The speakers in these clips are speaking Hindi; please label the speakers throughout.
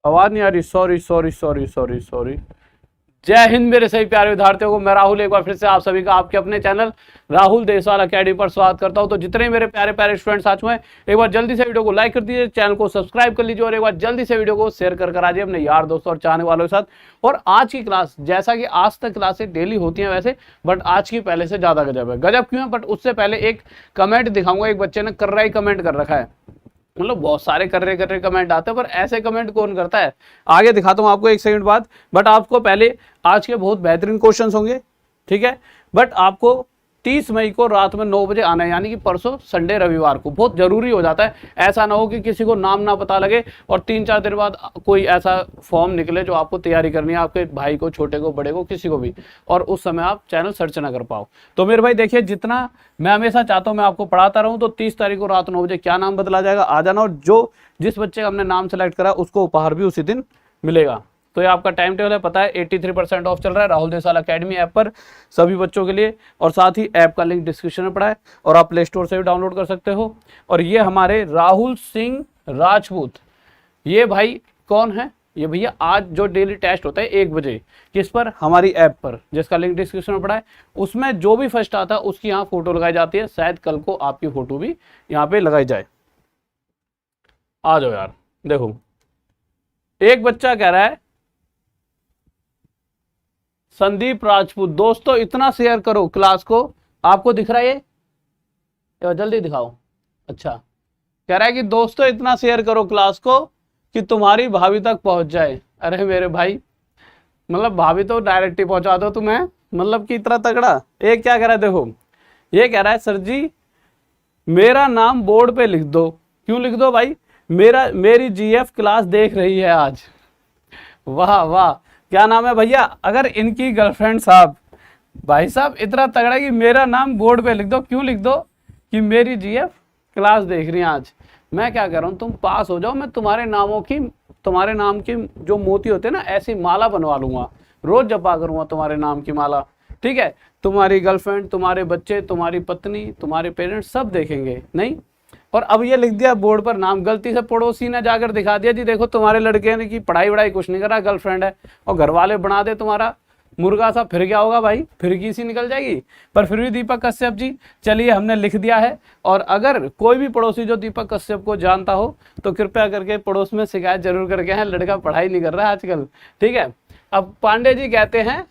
Speaker 1: आवाज नहीं आ रही, sorry sorry sorry sorry sorry. जय हिंद मेरे सभी प्यारे विद्यार्थियों को, मैं राहुल एक बार फिर से आप सभी का आपके अपने चैनल राहुल देसवाल अकेडमी पर स्वागत करता हूं। तो जितने मेरे प्यारे प्यारे स्टूडेंट्स आ चुके हैं, एक बार जल्दी से वीडियो को लाइक कर दीजिए, चैनल को सब्सक्राइब कर लीजिए और एक बार जल्दी से वीडियो को शेयर कर आइए अपने यार दोस्तों और चाहने वालों के साथ। और आज की क्लास, जैसा कि आज तक क्लासेस डेली होती हैं वैसे, बट आज की पहले से ज्यादा गजब है। गजब क्यों है, बट उससे पहले एक कमेंट दिखाऊंगा। एक बच्चे ने कर्रा ही कमेंट कर रखा है, मतलब बहुत सारे कर्रे कमेंट आते हैं, पर ऐसे कमेंट कौन करता है, आगे दिखाता हूं आपको एक सेकंड बाद। बट आपको पहले आज के बहुत बेहतरीन क्वेश्चंस होंगे, ठीक है। बट आपको 30 मई को रात में 9 बजे आना है, यानी कि परसों संडे रविवार को, बहुत जरूरी हो जाता है। ऐसा ना हो कि किसी को नाम ना पता लगे और 3-4 दिन बाद कोई ऐसा फॉर्म निकले जो आपको तैयारी करनी है, आपके भाई को, छोटे को, बड़े को, किसी को भी, और उस समय आप चैनल सर्च ना कर पाओ। तो मेरे भाई देखिए, जितना मैं हमेशा चाहता हूं मैं आपको पढ़ाता रहूं, तो 30 तारीख को रात 9 बजे क्या नाम बदला जाएगा, आ जाना। और जिस बच्चे का हमने नाम सेलेक्ट करा उसको उपहार भी उसी दिन मिलेगा। तो ये आपका टाइम टेबल है, पता है 83% ऑफ चल रहा है राहुल देसवाल अकेडमी ऐप पर सभी बच्चों के लिए। और साथ ही ऐप का लिंक डिस्क्रिप्शन में पड़ा है और आप प्ले स्टोर से भी डाउनलोड कर सकते हो। और ये हमारे राहुल सिंह राजपूत, ये भाई कौन है, ये भैया आज जो डेली टेस्ट होता है 1 बजे, किस पर, हमारी ऐप पर, जिसका लिंक डिस्क्रिप्शन में पड़ा है, उसमें जो भी फर्स्ट आता है उसकी यहाँ फोटो लगाई जाती है। शायद कल को आपकी फोटो भी यहाँ पे लगाई जाए। आ जाओ यार, देखो एक बच्चा कह रहा है संदीप राजपूत। दोस्तों इतना शेयर करो क्लास को, आपको दिख रहा है ये, जल्दी दिखाओ। अच्छा, कह रहा है कि दोस्तों इतना शेयर करो क्लास को कि तुम्हारी भाभी तक पहुंच जाए। अरे मेरे भाई, मतलब भाभी तो डायरेक्ट ही पहुंचा दो तुम्हें, मतलब कि इतना तगड़ा। एक क्या कह रहा है, देखो ये कह रहा है सर जी मेरा नाम बोर्ड पे लिख दो। क्यों लिख दो भाई, मेरी जीएफ क्लास देख रही है आज। वाह वाह, क्या नाम है भैया, अगर इनकी गर्लफ्रेंड साहब, भाई साहब इतना तगड़ा कि मेरा नाम बोर्ड पे लिख दो। क्यों लिख दो, कि मेरी जीएफ क्लास देख रही है आज। मैं क्या कर रहा हूँ, तुम पास हो जाओ, मैं तुम्हारे नाम की जो मोती होते हैं ना, ऐसी माला बनवा लूंगा, रोज जपा करूंगा तुम्हारे नाम की माला, ठीक है। तुम्हारी गर्लफ्रेंड, तुम्हारे बच्चे, तुम्हारी पत्नी, तुम्हारे पेरेंट्स सब देखेंगे। नहीं, और अब ये लिख दिया बोर्ड पर नाम, गलती से पड़ोसी ने जाकर दिखा दिया जी देखो तुम्हारे लड़के ने की पढ़ाई वढ़ाई कुछ नहीं करा, गर्लफ्रेंड है, और घर वाले बना दे तुम्हारा मुर्गा सा, फिर क्या होगा भाई, फिरकी सी निकल जाएगी। पर फिर भी दीपक कश्यप जी, चलिए हमने लिख दिया है। और अगर कोई भी पड़ोसी जो दीपक कश्यप को जानता हो तो कृपया करके पड़ोस में शिकायत जरूर करके हैं, लड़का पढ़ाई नहीं कर रहा है आजकल, ठीक है। अब पांडे जी कहते हैं,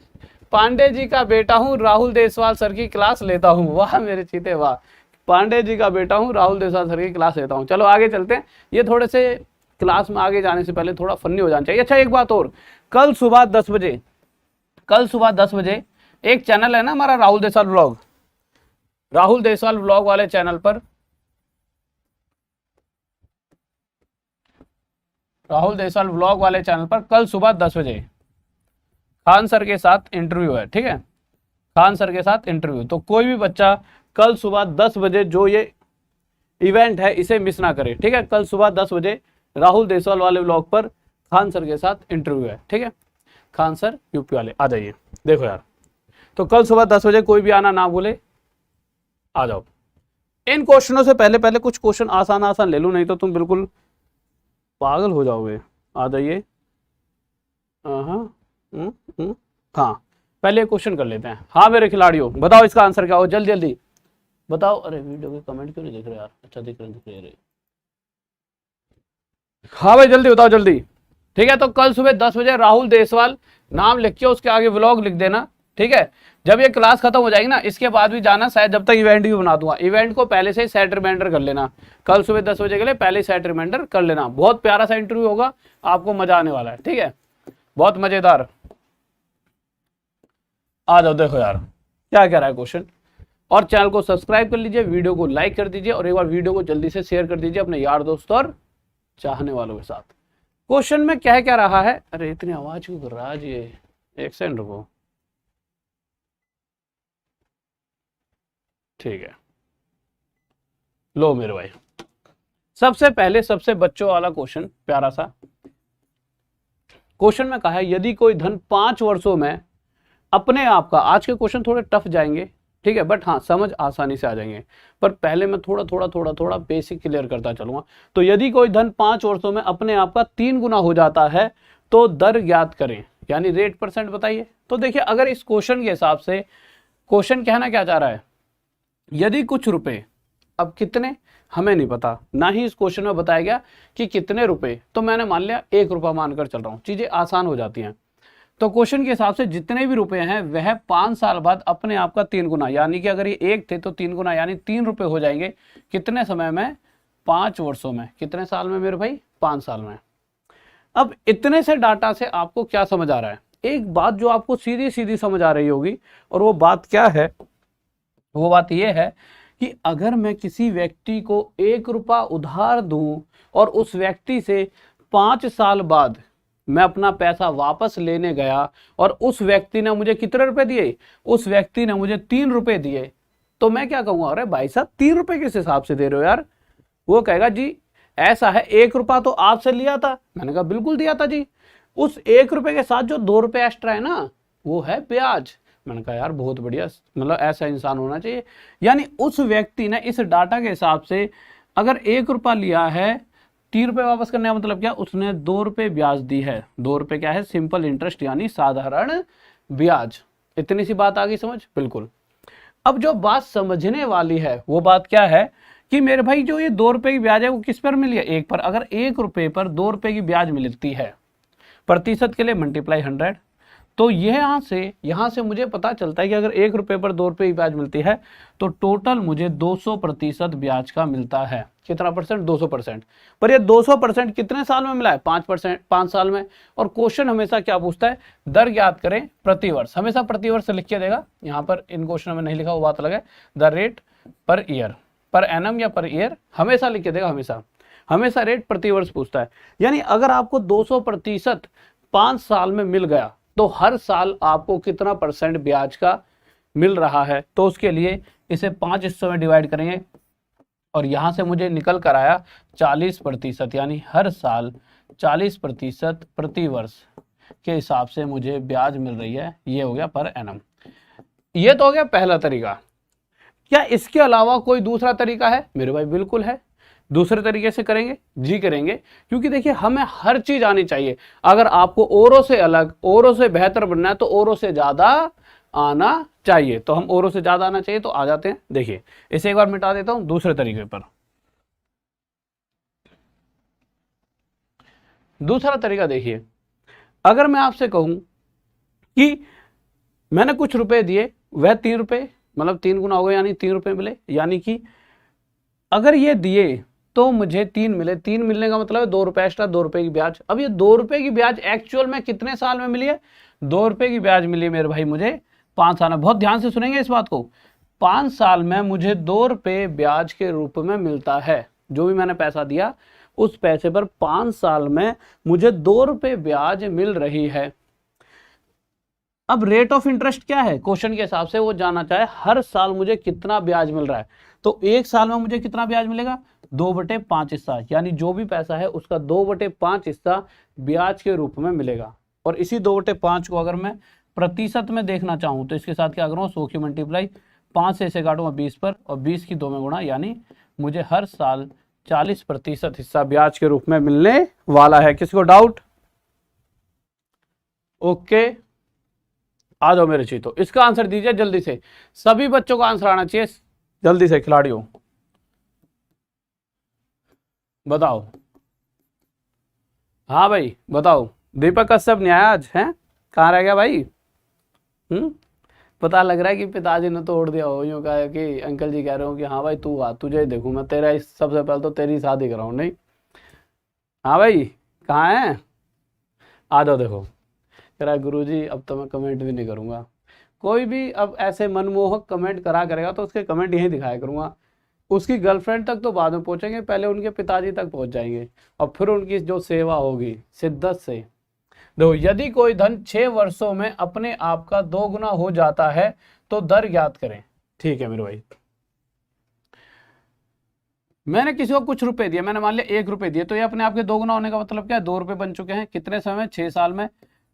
Speaker 1: पांडे जी का बेटा हूँ, राहुल देसवाल सर की क्लास लेता हूँ। वाह मेरे चीते वाह, पांडे जी का बेटा हूँ, राहुल देसवाल सर की क्लास लेता हूँ। चलो आगे चलते हैं। ये थोड़े से क्लास में आगे जाने से पहले थोड़ा फनी हो जाना चाहिए। अच्छा एक बात और, कल सुबह 10 बजे एक चैनल है ना हमारा राहुल देसवाल व्लॉग, राहुल देसवाल व्लॉग वाले चैनल पर, राहुल देसवाल व्लॉग वाले चैनल पर कल सुबह 10 बजे खान सर के साथ इंटरव्यू है, ठीक है। खान सर के साथ इंटरव्यू, तो कोई भी बच्चा कल सुबह 10 बजे जो ये इवेंट है इसे मिस ना करे, ठीक है। कल सुबह 10 बजे राहुल देसवाल वाले व्लॉग पर खान सर के साथ इंटरव्यू है, ठीक है। खान सर यूपी वाले, आ जाइए। देखो यार, तो कल सुबह 10 बजे कोई भी आना ना भूले, आ जाओ। इन क्वेश्चनों से पहले कुछ क्वेश्चन आसान ले लूं, नहीं तो तुम बिल्कुल पागल हो जाओगे। आ जाइए। हाँ, पहले क्वेश्चन कर लेते हैं। हाँ मेरे खिलाड़ियों, बताओ इसका आंसर क्या हो, जल्दी जल्दी बताओ। अरे वीडियो के कमेंट क्यों नहीं दिख रहे यार, अच्छा दिख रहे। हाँ भाई जल्दी बताओ जल्दी, ठीक है। तो कल सुबह 10 बजे राहुल देसवाल नाम लिख के उसके आगे व्लॉग लिख देना, ठीक है। जब ये क्लास खत्म हो जाएगी ना, इसके बाद भी जाना, शायद जब तक इवेंट भी बना दूंगा। इवेंट को पहले से ही सेट रिमाइंडर कर लेना, कल सुबह 10 बजे के लिए पहले ही सेट रिमाइंडर कर लेना। बहुत प्यारा सा इंटरव्यू होगा, आपको मजा आने वाला है, ठीक है, बहुत मजेदार। आ जाओ, देखो यार क्या कह रहा है क्वेश्चन। और चैनल को सब्सक्राइब कर लीजिए, वीडियो को लाइक कर दीजिए और एक बार वीडियो को जल्दी से शेयर कर दीजिए अपने यार दोस्तों और चाहने वालों के साथ। क्वेश्चन में क्या रहा है, अरे इतनी आवाज क्यों कर रहा है ये, एक सेकंड रुको, ठीक है। लो मेरे भाई, सबसे पहले सबसे बच्चों वाला क्वेश्चन, प्यारा सा क्वेश्चन में कहा है यदि कोई धन 5 वर्षों में अपने आप का, आज के क्वेश्चन थोड़े टफ जाएंगे, ठीक है, बट हाँ समझ आसानी से आ जाएंगे। पर पहले मैं थोड़ा बेसिक क्लियर करता चलूंगा। तो यदि कोई धन 5 वर्षों में अपने आप का 3 गुना हो जाता है तो दर ज्ञात करें, यानी रेट परसेंट बताइए। तो देखिए अगर इस क्वेश्चन के हिसाब से, क्वेश्चन कहना क्या चाह रहा है, यदि कुछ रुपए, अब कितने हमें नहीं पता, ना ही इस क्वेश्चन में बताया गया कि कितने रुपए, तो मैंने मान लिया 1 रुपया मानकर चल रहा हूं, चीजें आसान हो जाती हैं। तो क्वेश्चन के हिसाब से जितने भी रुपए हैं वह 5 साल बाद अपने आप का 3 गुना, यानी कि अगर ये 1 थे तो 3 गुना यानी 3 रुपए हो जाएंगे कितने समय में, 5 वर्षों में। कितने साल में मेरे भाई, 5 साल में। अब इतने से डाटा से आपको क्या समझ आ रहा है, एक बात जो आपको सीधी सीधी समझ आ रही होगी, और वो बात क्या है, वो बात ये है कि अगर मैं किसी व्यक्ति को 1 रुपया उधार दूं और उस व्यक्ति से 5 साल बाद मैं अपना पैसा वापस लेने गया और उस व्यक्ति ने मुझे कितने रुपए दिए, उस व्यक्ति ने मुझे 3 रुपए दिए, तो मैं क्या कहूंगा, अरे भाई साहब 3 रुपए किस हिसाब से दे रहे हो यार। वो कहेगा जी ऐसा है, 1 रुपया तो आपसे लिया था। मैंने कहा बिल्कुल दिया था जी, उस 1 रुपए के साथ जो 2 रुपए एक्स्ट्रा है ना वो है ब्याज। मैंने कहा यार बहुत बढ़िया, मतलब ऐसा इंसान होना चाहिए। यानी उस व्यक्ति ने इस डाटा के हिसाब से अगर 1 रुपया लिया है, 3 रुपए वापस करने का मतलब क्या, उसने 2 रुपए ब्याज दी है। 2 रुपए क्या है, सिंपल इंटरेस्ट यानी साधारण ब्याज। इतनी सी बात आ गई समझ, बिल्कुल। अब जो बात समझने वाली है वो बात क्या है कि मेरे भाई जो ये 2 रुपए की ब्याज है वो किस पर मिली है, 1 पर। अगर 1 रुपए पर 2 रुपए की ब्याज मिलती है, प्रतिशत के लिए मल्टीप्लाई 100, तो यहां से मुझे पता चलता है कि अगर 1 रुपए पर 2 रुपए की ब्याज मिलती है तो टोटल मुझे 200% ब्याज का मिलता है। कितना परसेंट, 200%। पर ये 200% कितने साल में मिला है, 5%, 5 साल में। और क्वेश्चन हमेशा क्या पूछता है, दर ज्ञात करें प्रतिवर्ष, हमेशा प्रतिवर्ष लिख के देगा। यहाँ पर इन क्वेश्चन में नहीं लिखा, वो बात अलग है। The rate per year, per annum या पर ईयर हमेशा लिख के देगा, हमेशा रेट प्रतिवर्ष पूछता है। यानी अगर आपको 200% 5 साल में मिल गया तो हर साल आपको कितना परसेंट ब्याज का मिल रहा है, तो उसके लिए इसे 5 हिस्सों में डिवाइड करेंगे और यहां से मुझे निकल कर आया 40%, यानी हर साल 40% प्रति वर्ष के हिसाब से मुझे ब्याज मिल रही है। ये हो गया पर एनम। ये तो हो गया पहला तरीका। क्या इसके अलावा कोई दूसरा तरीका है मेरे भाई, बिल्कुल है। दूसरे तरीके से करेंगे जी, करेंगे, क्योंकि देखिए हमें हर चीज आनी चाहिए। अगर आपको औरों से अलग, औरों से बेहतर बनना है तो औरों से ज्यादा आना चाहिए। तो हम औरों से ज्यादा आना चाहिए, तो आ जाते हैं। देखिए इसे एक बार मिटा देता हूं दूसरे तरीके पर। दूसरा तरीका देखिए, अगर मैं आपसे कहूं कि मैंने कुछ रुपए दिए, वह 3 रुपए, मतलब 3 गुना हो गए, यानी 3 रुपए मिले। यानी कि अगर ये दिए तो मुझे 3 मिले, 3 मिलने का मतलब है 2 रुपए एक्स्ट्रा, 2 रुपए की ब्याज। अब ये 2 रुपए की ब्याज एक्चुअल में कितने साल में मिली है, 2 रुपए की ब्याज मिली है मेरे भाई मुझे 5 साल में। बहुत ध्यान से सुनेंगे इस बात को, 5 साल में मुझे 2 रुपए ब्याज के रूप में मिलता है। जो भी मैंने पैसा दिया उस पैसे पर 5 साल में मुझे 2 रुपए ब्याज मिल रही है। अब रेट ऑफ इंटरेस्ट क्या है, क्वेश्चन के हिसाब से वो जानना चाहे हर साल मुझे कितना ब्याज मिल रहा है। तो 1 साल में मुझे कितना ब्याज मिलेगा, 2/5 हिस्सा, यानी जो भी पैसा है उसका 2/5 हिस्सा ब्याज के रूप में मिलेगा। और इसी 2/5 को अगर मैं प्रतिशत में देखना चाहूं तो इसके साथ क्या करूँगा, 100 की मल्टीप्लाई 5 से इसे काटूंगा 20 पर, और 20 की 2 में गुणा, यानी मुझे हर साल 40% हिस्सा ब्याज के रूप में मिलने वाला है। किसी को डाउट? ओके, आ जाओ मेरे चीतो, इसका आंसर दीजिए जल्दी से। सभी बच्चों को आंसर आना चाहिए जल्दी से, खिलाड़ियों बताओ। हाँ भाई बताओ, दीपक कश्यप नहीं आया आज, हैं कहाँ रह गया भाई? पता लग रहा है कि पिताजी ने तोड़ दिया हो, यूँ कहा कि अंकल जी कह रहे हो कि हाँ भाई तू आ, तुझे ही देखूँ मैं, तेरा सबसे पहले तो तेरी शादी कराऊँ। नहीं, हाँ भाई कहाँ है, आ जाओ। देखो कह रहा है गुरुजी अब तो मैं कमेंट भी नहीं करूँगा। कोई भी अब ऐसे मनमोहक कमेंट करा करेगा तो उसके कमेंट यहीं दिखाया करूँगा। उसकी गर्लफ्रेंड तक तो बाद में पहुंचेंगे, पहले उनके पिताजी तक पहुंच जाएंगे और फिर उनकी जो सेवा होगी शिद्दत से। देखो यदि कोई धन 6 वर्षों में अपने आप का 2 गुना हो जाता है तो दर ज्ञात करें। ठीक है मेरे भाई, मैंने किसी को कुछ रुपए दिए, मैंने मान लिया 1 रुपए दिए, तो ये अपने आप के 2 गुना होने का मतलब क्या है, 2 रुपए बन चुके हैं। कितने समय में, 6 साल में।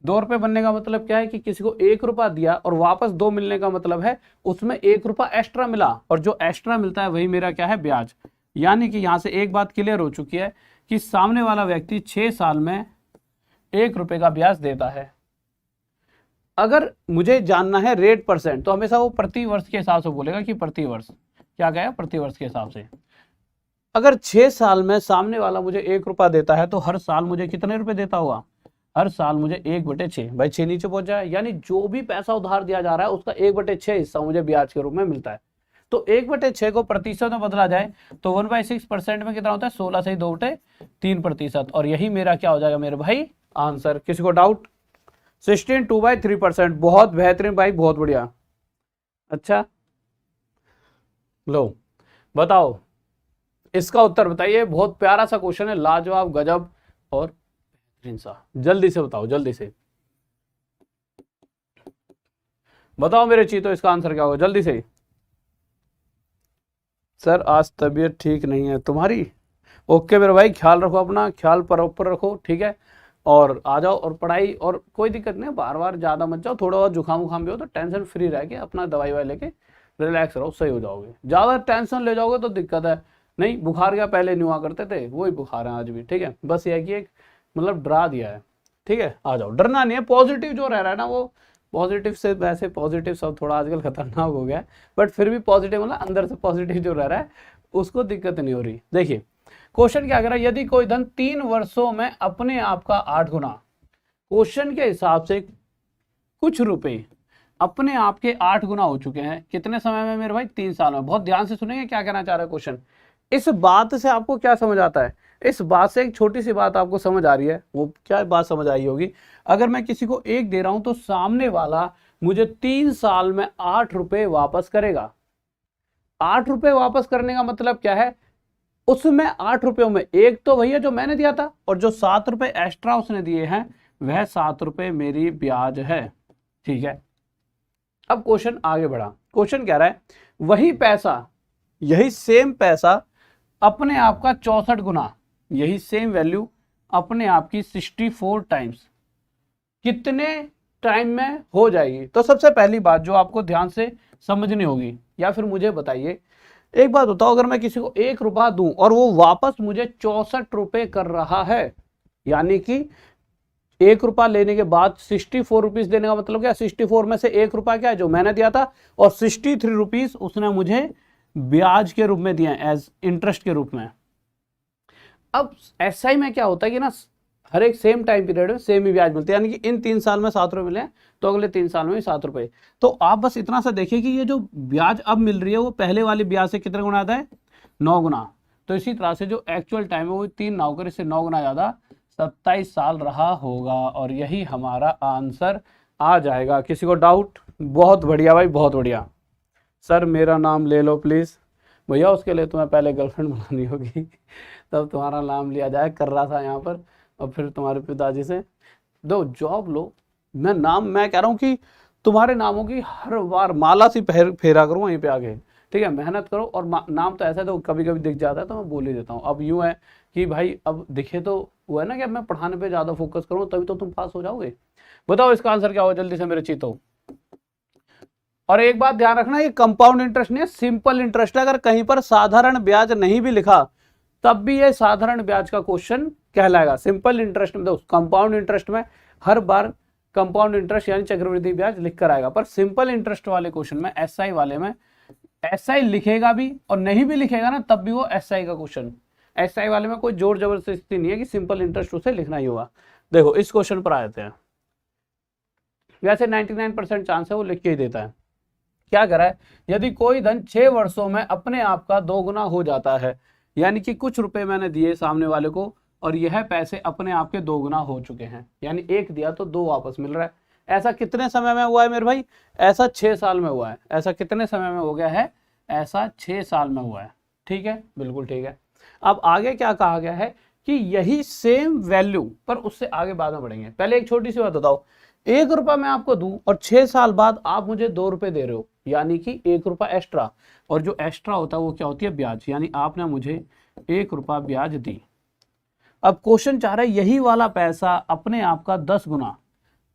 Speaker 1: ₹2 बनने का मतलब क्या है कि किसी को ₹1 दिया और वापस 2 मिलने का मतलब है उसमें ₹1 एक्स्ट्रा मिला, और जो एक्स्ट्रा मिलता है वही मेरा क्या है, ब्याज। यानी कि यहां से एक बात क्लियर हो चुकी है कि सामने वाला व्यक्ति 6 साल में ₹1 का ब्याज देता है। अगर मुझे जानना है रेट परसेंट, तो हमेशा वो प्रति वर्ष के हिसाब से बोलेगा कि प्रति वर्ष, क्या कहेगा, प्रति वर्ष के हिसाब से। अगर 6 साल में सामने वाला मुझे ₹1 देता है तो हर साल मुझे कितने रुपए देता होगा, हर साल मुझे 1/6, भाई 6 नीचे पहुंच जाए, यानी जो भी पैसा उधार दिया जा रहा है उसका 1/6 हिस्सा मुझे ब्याज के रूप में मिलता है। तो 1/6 को प्रतिशत में बदला जाए तो 1/6% में कितना होता है, 16 से 2/3%, और यही मेरा क्या हो जाएगा मेरे भाई, आंसर। किसी को डाउट? 16 2/3%, बहुत बेहतरीन भाई, बहुत बढ़िया। अच्छा लो बताओ इसका उत्तर बताइए, बहुत प्यारा सा क्वेश्चन है, लाजवाब, गजब और बेहतरीन सा। जल्दी से बताओ, जल्दी से बताओ मेरे चीतो, इसका आंसर क्या होगा, जल्दी से। सर आज तबीयत ठीक नहीं है तुम्हारी? ओके मेरे भाई, ख्याल रखो अपना, ख्याल प्रॉपर रखो, ठीक है, और आ जाओ और पढ़ाई, और कोई दिक्कत नहीं, बार बार ज़्यादा मत जाओ, थोड़ा बहुत जुकाम उखाम भी हो तो टेंशन फ्री रह के अपना दवाई वाई लेके रिलैक्स रहो, सही हो जाओगे। ज़्यादा टेंशन ले जाओगे तो दिक्कत है। नहीं, बुखार क्या पहले नहीं हुआ करते थे, वही बुखार है आज भी, ठीक है, बस ये है कि एक मतलब डरा दिया है, ठीक है, आ जाओ, डरना नहीं है, पॉजिटिव जो रह रहा है ना वो पॉजिटिव से, वैसे पॉजिटिव सब थोड़ा आजकल खतरनाक हो गया है, बट फिर भी पॉजिटिव मतलब अंदर से पॉजिटिव जो रह रहा है उसको दिक्कत नहीं हो रही। देखिए क्वेश्चन क्या कह रहा है, यदि कोई धन 3 वर्षों में अपने आप का 8 गुना, क्वेश्चन के हिसाब से कुछ रुपए अपने आप के 8 गुना हो चुके हैं, कितने समय में मेरे भाई, 3 साल में। बहुत ध्यान से सुनेंगे क्या कहना चाह रहा है क्वेश्चन। इस बात से आपको क्या समझ आता है, इस बात से एक छोटी सी बात आपको समझ आ रही है, वो क्या बात समझ आई होगी, अगर मैं किसी को 1 दे रहा हूं तो सामने वाला मुझे 3 साल में ₹8 वापस करेगा। ₹8 वापस करने का मतलब क्या है, उसमें ₹8 में एक तो भैया जो मैंने दिया था, और जो ₹7 एक्स्ट्रा उसने दिए हैं वह ₹7 मेरी ब्याज है, ठीक है। अब क्वेश्चन आगे बढ़ा, क्वेश्चन कह रहा है वही पैसा, यही सेम पैसा अपने आप का 64 गुना, यही सेम वैल्यू अपने आप की 64 टाइम्स कितने टाइम में हो जाएगी। तो सबसे पहली बात जो आपको ध्यान से समझनी होगी, या फिर मुझे बताइए, एक बात बताओ, अगर मैं किसी को ₹1 दूं और वो वापस मुझे ₹64 कर रहा है, यानी कि ₹1 लेने के बाद 64 रुपीज देने का मतलब क्या, 64 में से ₹1 क्या है जो मैंने दिया था, और 63 रुपीज उसने मुझे ब्याज के रूप में दिया, एज इंटरेस्ट के रूप में। अब एसआई में क्या होता है कि ना, हर एक सेम टाइम पीरियड में सेम ही ब्याज मिलते हैं, यानी कि इन 3 साल में ₹7 मिले हैं तो अगले 3 साल में भी ₹7। तो आप बस इतना सा देखिए कि ये जो ब्याज अब मिल रही है वो पहले वाली ब्याज से कितने गुना आता है, 9 गुना। तो इसी तरह से जो एक्चुअल टाइम है वो 3 ना होकर इससे 9 गुना ज्यादा 27 साल रहा होगा, और यही हमारा आंसर आ जाएगा। किसी को डाउट? बहुत बढ़िया भाई, बहुत बढ़िया। सर मेरा नाम ले लो प्लीज। भैया उसके लिए तुम्हें पहले गर्लफ्रेंड बनानी होगी तब तुम्हारा नाम लिया जाए, कर रहा था यहाँ पर, और फिर तुम्हारे पिताजी से दो जॉब लो। मैं कह रहा हूँ कि तुम्हारे नामों की हर बार माला सी फेरा करूँ वहीं पे आगे, ठीक है, मेहनत करो, और नाम तो ऐसा है तो कभी कभी दिख जाता है तो मैं बोल ही देता हूँ। अब यूँ है कि भाई अब दिखे तो वो है ना कि अब मैं पढ़ाने पे ज़्यादा फोकस करूँ तभी तो तुम पास हो जाओगे। बताओ इसका आंसर क्या होगा, जल्दी से मेरे चीतो। और एक बात ध्यान रखना, ये कंपाउंड इंटरेस्ट नहीं है, सिंपल इंटरेस्ट है। अगर कहीं पर साधारण ब्याज नहीं भी लिखा तब भी ये साधारण ब्याज का क्वेश्चन कहलाएगा। सिंपल इंटरेस्ट में, कंपाउंड इंटरेस्ट में हर बार कंपाउंड इंटरेस्ट यानी चक्रवृद्धि ब्याज लिख कर आएगा, पर सिंपल इंटरेस्ट वाले क्वेश्चन में, एसआई वाले में, एसआई लिखेगा भी और नहीं भी लिखेगा ना तब भी वो एसआई का क्वेश्चन। एसआई वाले में कोई जोर जबरदस्ती नहीं है कि सिंपल इंटरेस्ट उसे लिखना ही होगा। देखो इस क्वेश्चन पर आ जाते हैं। वैसे 99% चांस है वो लिख के ही देता है। क्या करा है, यदि कोई धन 6 वर्षों में अपने आप का 2 गुना हो जाता है, यानी कि कुछ रुपए मैंने दिए सामने वाले को और यह पैसे अपने आप के 2 गुना हो चुके हैं, यानी 1 दिया तो 2 वापस मिल रहा है। ऐसा कितने समय में हुआ है मेरे भाई? ऐसा 6 साल में हुआ है। ऐसा कितने समय में हो गया है? ऐसा 6 साल में हुआ है। ठीक है, बिल्कुल ठीक है। अब आगे क्या कहा गया है कि यही सेम वैल्यू, पर उससे आगे बाद में बढ़ेंगे। पहले एक छोटी सी बात बताओ, ₹1 मैं आपको दूं और 6 साल बाद आप मुझे ₹2 दे रहे हो, यानी कि ₹1 एक्स्ट्रा, और जो एक्स्ट्रा होता है वो क्या होती है? ब्याज, यानी आपने मुझे ₹1 ब्याज दी। अब क्वेश्चन चाह रहा है यही वाला पैसा अपने आप का 10 गुना,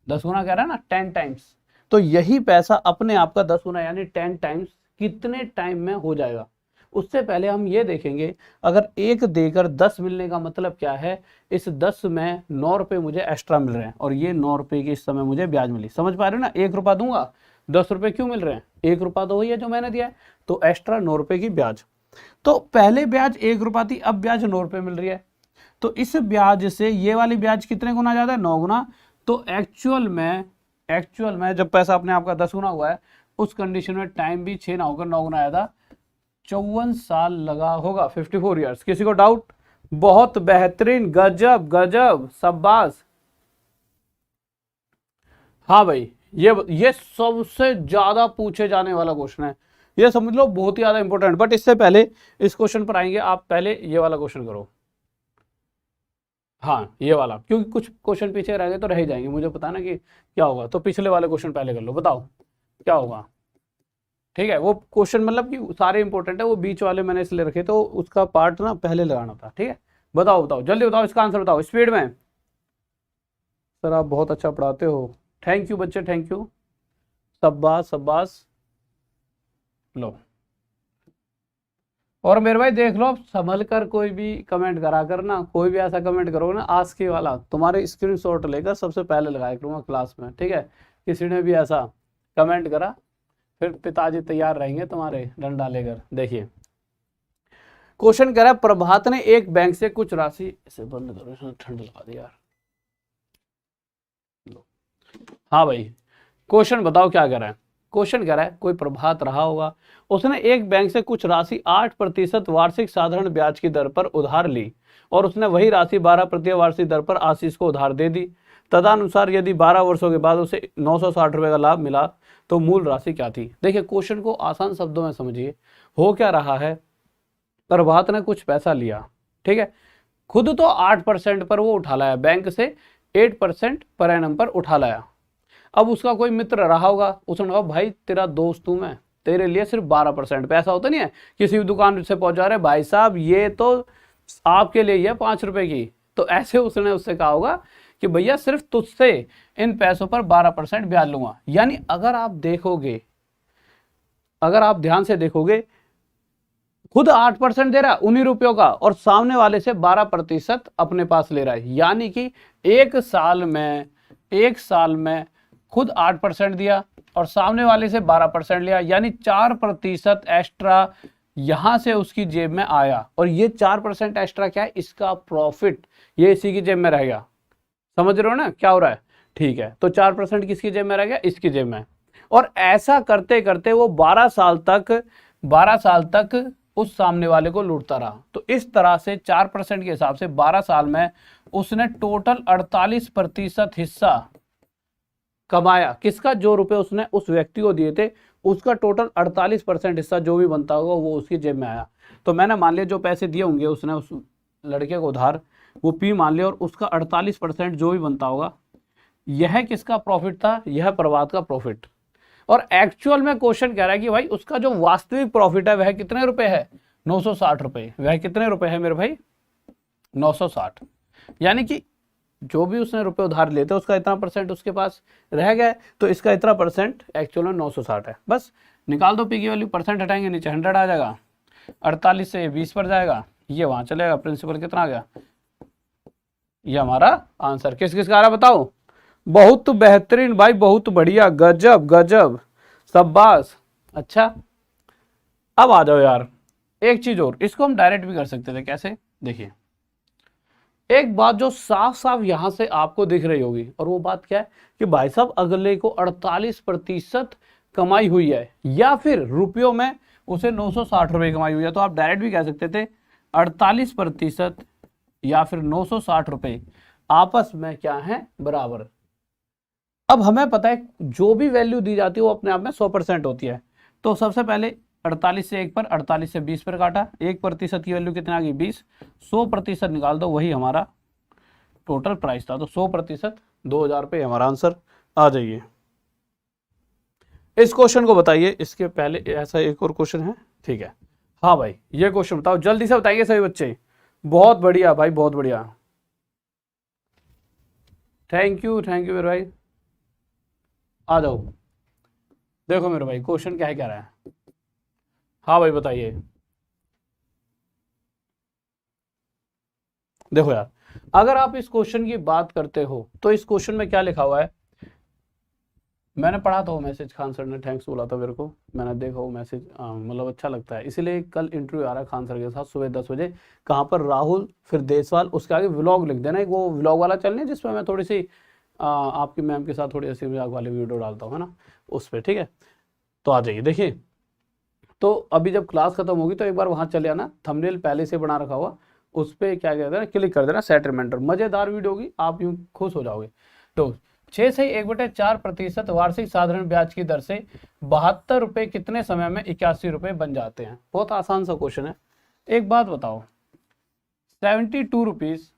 Speaker 1: 10 गुना कह रहा है ना, 10 टाइम्स। तो यही पैसा अपने आप का 10 गुना यानी 10 टाइम्स कितने टाइम में हो जाएगा। उससे पहले हम ये देखेंगे, अगर 1 देकर 10 मिलने का मतलब क्या है, इस 10 में 9 रुपए मुझे एक्स्ट्रा मिल रहे हैं और ये 9 रुपए की इस समय मुझे ब्याज मिली। समझ पा रहे हो ना, 1 रुपया दूंगा 10 रुपए क्यों मिल रहे हैं, 1 रुपया तो वही है जो मैंने दिया है, तो एक्स्ट्रा 9 रुपए की ब्याज। तो पहले ब्याज 1 रुपया थी, अब ब्याज 9 रुपए मिल रही है। तो इस ब्याज से ये वाली ब्याज कितने गुना ज्यादा है, 9 गुना। तो एक्चुअल में जब पैसा अपने आप का 10 गुना हुआ है, उस कंडीशन में टाइम भी 6 ना होकर 9 गुना ज्यादा 54 साल लगा होगा, 54 ईयर्स। किसी को डाउट? बहुत बेहतरीन, गजब गजब, शाबाश। हाँ भाई, ये सबसे ज्यादा पूछे जाने वाला क्वेश्चन है, ये समझ लो बहुत ही ज्यादा इंपॉर्टेंट। बट इससे पहले इस क्वेश्चन पर आएंगे, आप पहले ये वाला क्वेश्चन करो। हाँ ये वाला, क्योंकि कुछ क्वेश्चन पीछे रह गए तो रह ही जाएंगे, मुझे पता ना कि क्या होगा, तो पिछले वाले क्वेश्चन पहले कर लो, बताओ क्या होगा। ठीक है, वो क्वेश्चन मतलब कि सारे इंपॉर्टेंट है, वो बीच वाले मैंने इसलिए रखे तो उसका पार्ट ना पहले लगाना था। ठीक है, बताओ बताओ जल्दी बताओ, इसका आंसर बताओ स्पीड में। सर आप बहुत अच्छा पढ़ाते हो, थैंक यू बच्चे, थैंक यू, शाबाश शाबाश। लो, और मेरे भाई देख लो, संभल कर कोई भी कमेंट करा कर ना, कोई भी ऐसा कमेंट करोगे ना आस्की वाला, तुम्हारे स्क्रीनशॉट लेकर सबसे पहले लगाया करूंगा क्लास में। ठीक है, किसी ने भी ऐसा कमेंट करा, फिर पिताजी तैयार रहेंगे तुम्हारे डंडा लेकर। देखिए क्वेश्चन कह रहा है, प्रभात ने एक बैंक से कुछ राशि, इसे बंद करो ठंड लगा दी यार। हाँ भाई, क्वेश्चन बताओ क्या कह रहा है। क्वेश्चन कह रहा है, कोई प्रभात रहा होगा, उसने एक बैंक से कुछ राशि 8% वार्षिक साधारण ब्याज की दर पर उधार ली और उसने वही राशि 12% वार्षिक दर पर आशीष को उधार दे दी। तदनुसार यदि 12 वर्षों के बाद उसे 960 रुपए का लाभ मिला तो मूल राशि क्या थी। देखिए क्वेश्चन को आसान शब्दों में समझिए, हो क्या रहा है, प्रभात ने कुछ पैसा लिया, ठीक है, खुद तो 8% पर वो उठा लाया, बैंक से 8% पर एनम पर उठा लाया। अब उसका कोई मित्र रहा होगा, उसने कहा भाई तेरा दोस्त हूं मैं, तेरे लिए सिर्फ 12% पैसा होता नहीं है, किसी भी दुकान से पहुंचा रहे भाई साहब ये तो आपके लिए ही है 5 रुपए की, तो ऐसे उसने उससे कहा होगा कि भैया सिर्फ तुझसे इन पैसों पर 12% ब्याज लूंगा। यानी अगर आप देखोगे, अगर आप ध्यान से देखोगे, खुद 8% दे रहा है उन्हीं रुपयों का और सामने वाले से 12% अपने पास ले रहा है। यानी कि एक साल में खुद 8% दिया और सामने वाले से 12% लिया, यानी 4% एक्स्ट्रा यहां से उसकी जेब में आया। और ये 4% एक्स्ट्रा क्या है, इसका प्रॉफिट, ये इसी की जेब में रहेगा। समझ रहे हो ना क्या हो रहा है? ठीक है, तो 4% किसकी जेब में रह गया, इसकी जेब में। और ऐसा करते करते वो 12 साल तक उस सामने वाले को लूटता रहा। तो इस तरह से 4% के हिसाब से 12 साल में उसने टोटल 48% हिस्सा कमाया। किसका? जो रुपए उसने उस व्यक्ति को दिए थे उसका टोटल 48% हिस्सा जो भी बनता होगा वो उसकी जेब में आया। तो मैंने मान लिया जो पैसे दिए होंगे उसने उस लड़के को उधार, वो पी मान लिया, और उसका 48% जो भी बनता होगा, यह किसका प्रॉफिट था, यह प्रभात का प्रॉफिट। और एक्चुअल में क्वेश्चन कह रहा है कि भाई उसका जो वास्तविक प्रॉफिट है वह कितने रुपए है, 960 रुपए। वह कितने रुपए है मेरे भाई, 960। यानी कि जो भी उसने रुपए उधार लिए थे उसका इतना परसेंट उसके पास रह गया, तो इसका इतना परसेंट एक्चुअल में 960 है। बस निकाल दो, पी की वैल्यू, परसेंट हटाएंगे नीचे 100 आ जाएगा, 48 से 20 पर जाएगा, ये वहां चलेगा, प्रिंसिपल कितना आ गया, ये हमारा आंसर। किस किस का आ रहा बताओ। बहुत बेहतरीन भाई, बहुत बढ़िया, गजब गजब, शाबाश। अच्छा अब आ जाओ यार, एक चीज और, इसको हम डायरेक्ट भी कर सकते थे। कैसे? देखिए एक बात जो साफ साफ यहां से आपको दिख रही होगी, और वो बात क्या है कि भाई साहब अगले को 48% कमाई हुई है, या फिर रुपयों में उसे 960 रुपए कमाई हुई है। तो आप डायरेक्ट भी कह सकते थे 48% या फिर 960 रुपए आपस में क्या है, बराबर। अब हमें पता है जो भी वैल्यू दी जाती है वो अपने आप में 100% होती है। तो सबसे पहले 48 से 1 पर, 48 से 20 पर काटा, 1% की वैल्यू कितना आ गई, 20, 100% निकाल दो, वही हमारा टोटल प्राइस था। तो 100% 2000 रुपये हमारा आंसर। आ जाइए इस क्वेश्चन को बताइए, इसके पहले ऐसा एक और क्वेश्चन है, ठीक है। हाँ भाई ये क्वेश्चन बताओ, जल्दी से बताइए सभी बच्चे। बहुत बढ़िया भाई, बहुत बढ़िया, थैंक यू मेरे भाई। आ जाओ, देखो मेरे भाई क्वेश्चन क्या है, कह रहा है। हाँ भाई बताइए। देखो यार, अगर आप इस क्वेश्चन की बात करते हो तो इस क्वेश्चन में क्या लिखा हुआ है, मैंने पढ़ा था वो मैसेज, खान सर ने थैंक्स बोला था मेरे को, मैंने देखा वो मैसेज, मतलब अच्छा लगता है, इसीलिए कल इंटरव्यू आ रहा है खान सर के साथ सुबह 10 बजे। कहाँ पर, राहुल फिर देसवाल, उसके आगे व्लॉग लिख देना, एक वो व्लॉग वाला चल नहीं जिसमें मैं थोड़ी सी आपकी मैम के साथ थोड़ी हंसी मजाक वाली वीडियो डालता हूँ, है ना, उस पर, ठीक है। तो आ जाइए, देखिए, तो अभी जब क्लास खत्म होगी तो एक बार वहां चले आना, थंबनेल पहले से बना रखा हुआ, उस पर क्या कहते हैं, क्लिक कर देना, सेट रिमाइंडर, मजेदार वीडियो होगी, आप यूं खुश हो जाओगे। तो 6 से 1/4% वार्षिक साधारण ब्याज की दर से 72 रुपए कितने समय में 81 रुपए बन जाते हैं। बहुत आसान सा क्वेश्चन है। एक बात बताओ, 72 रुपीज,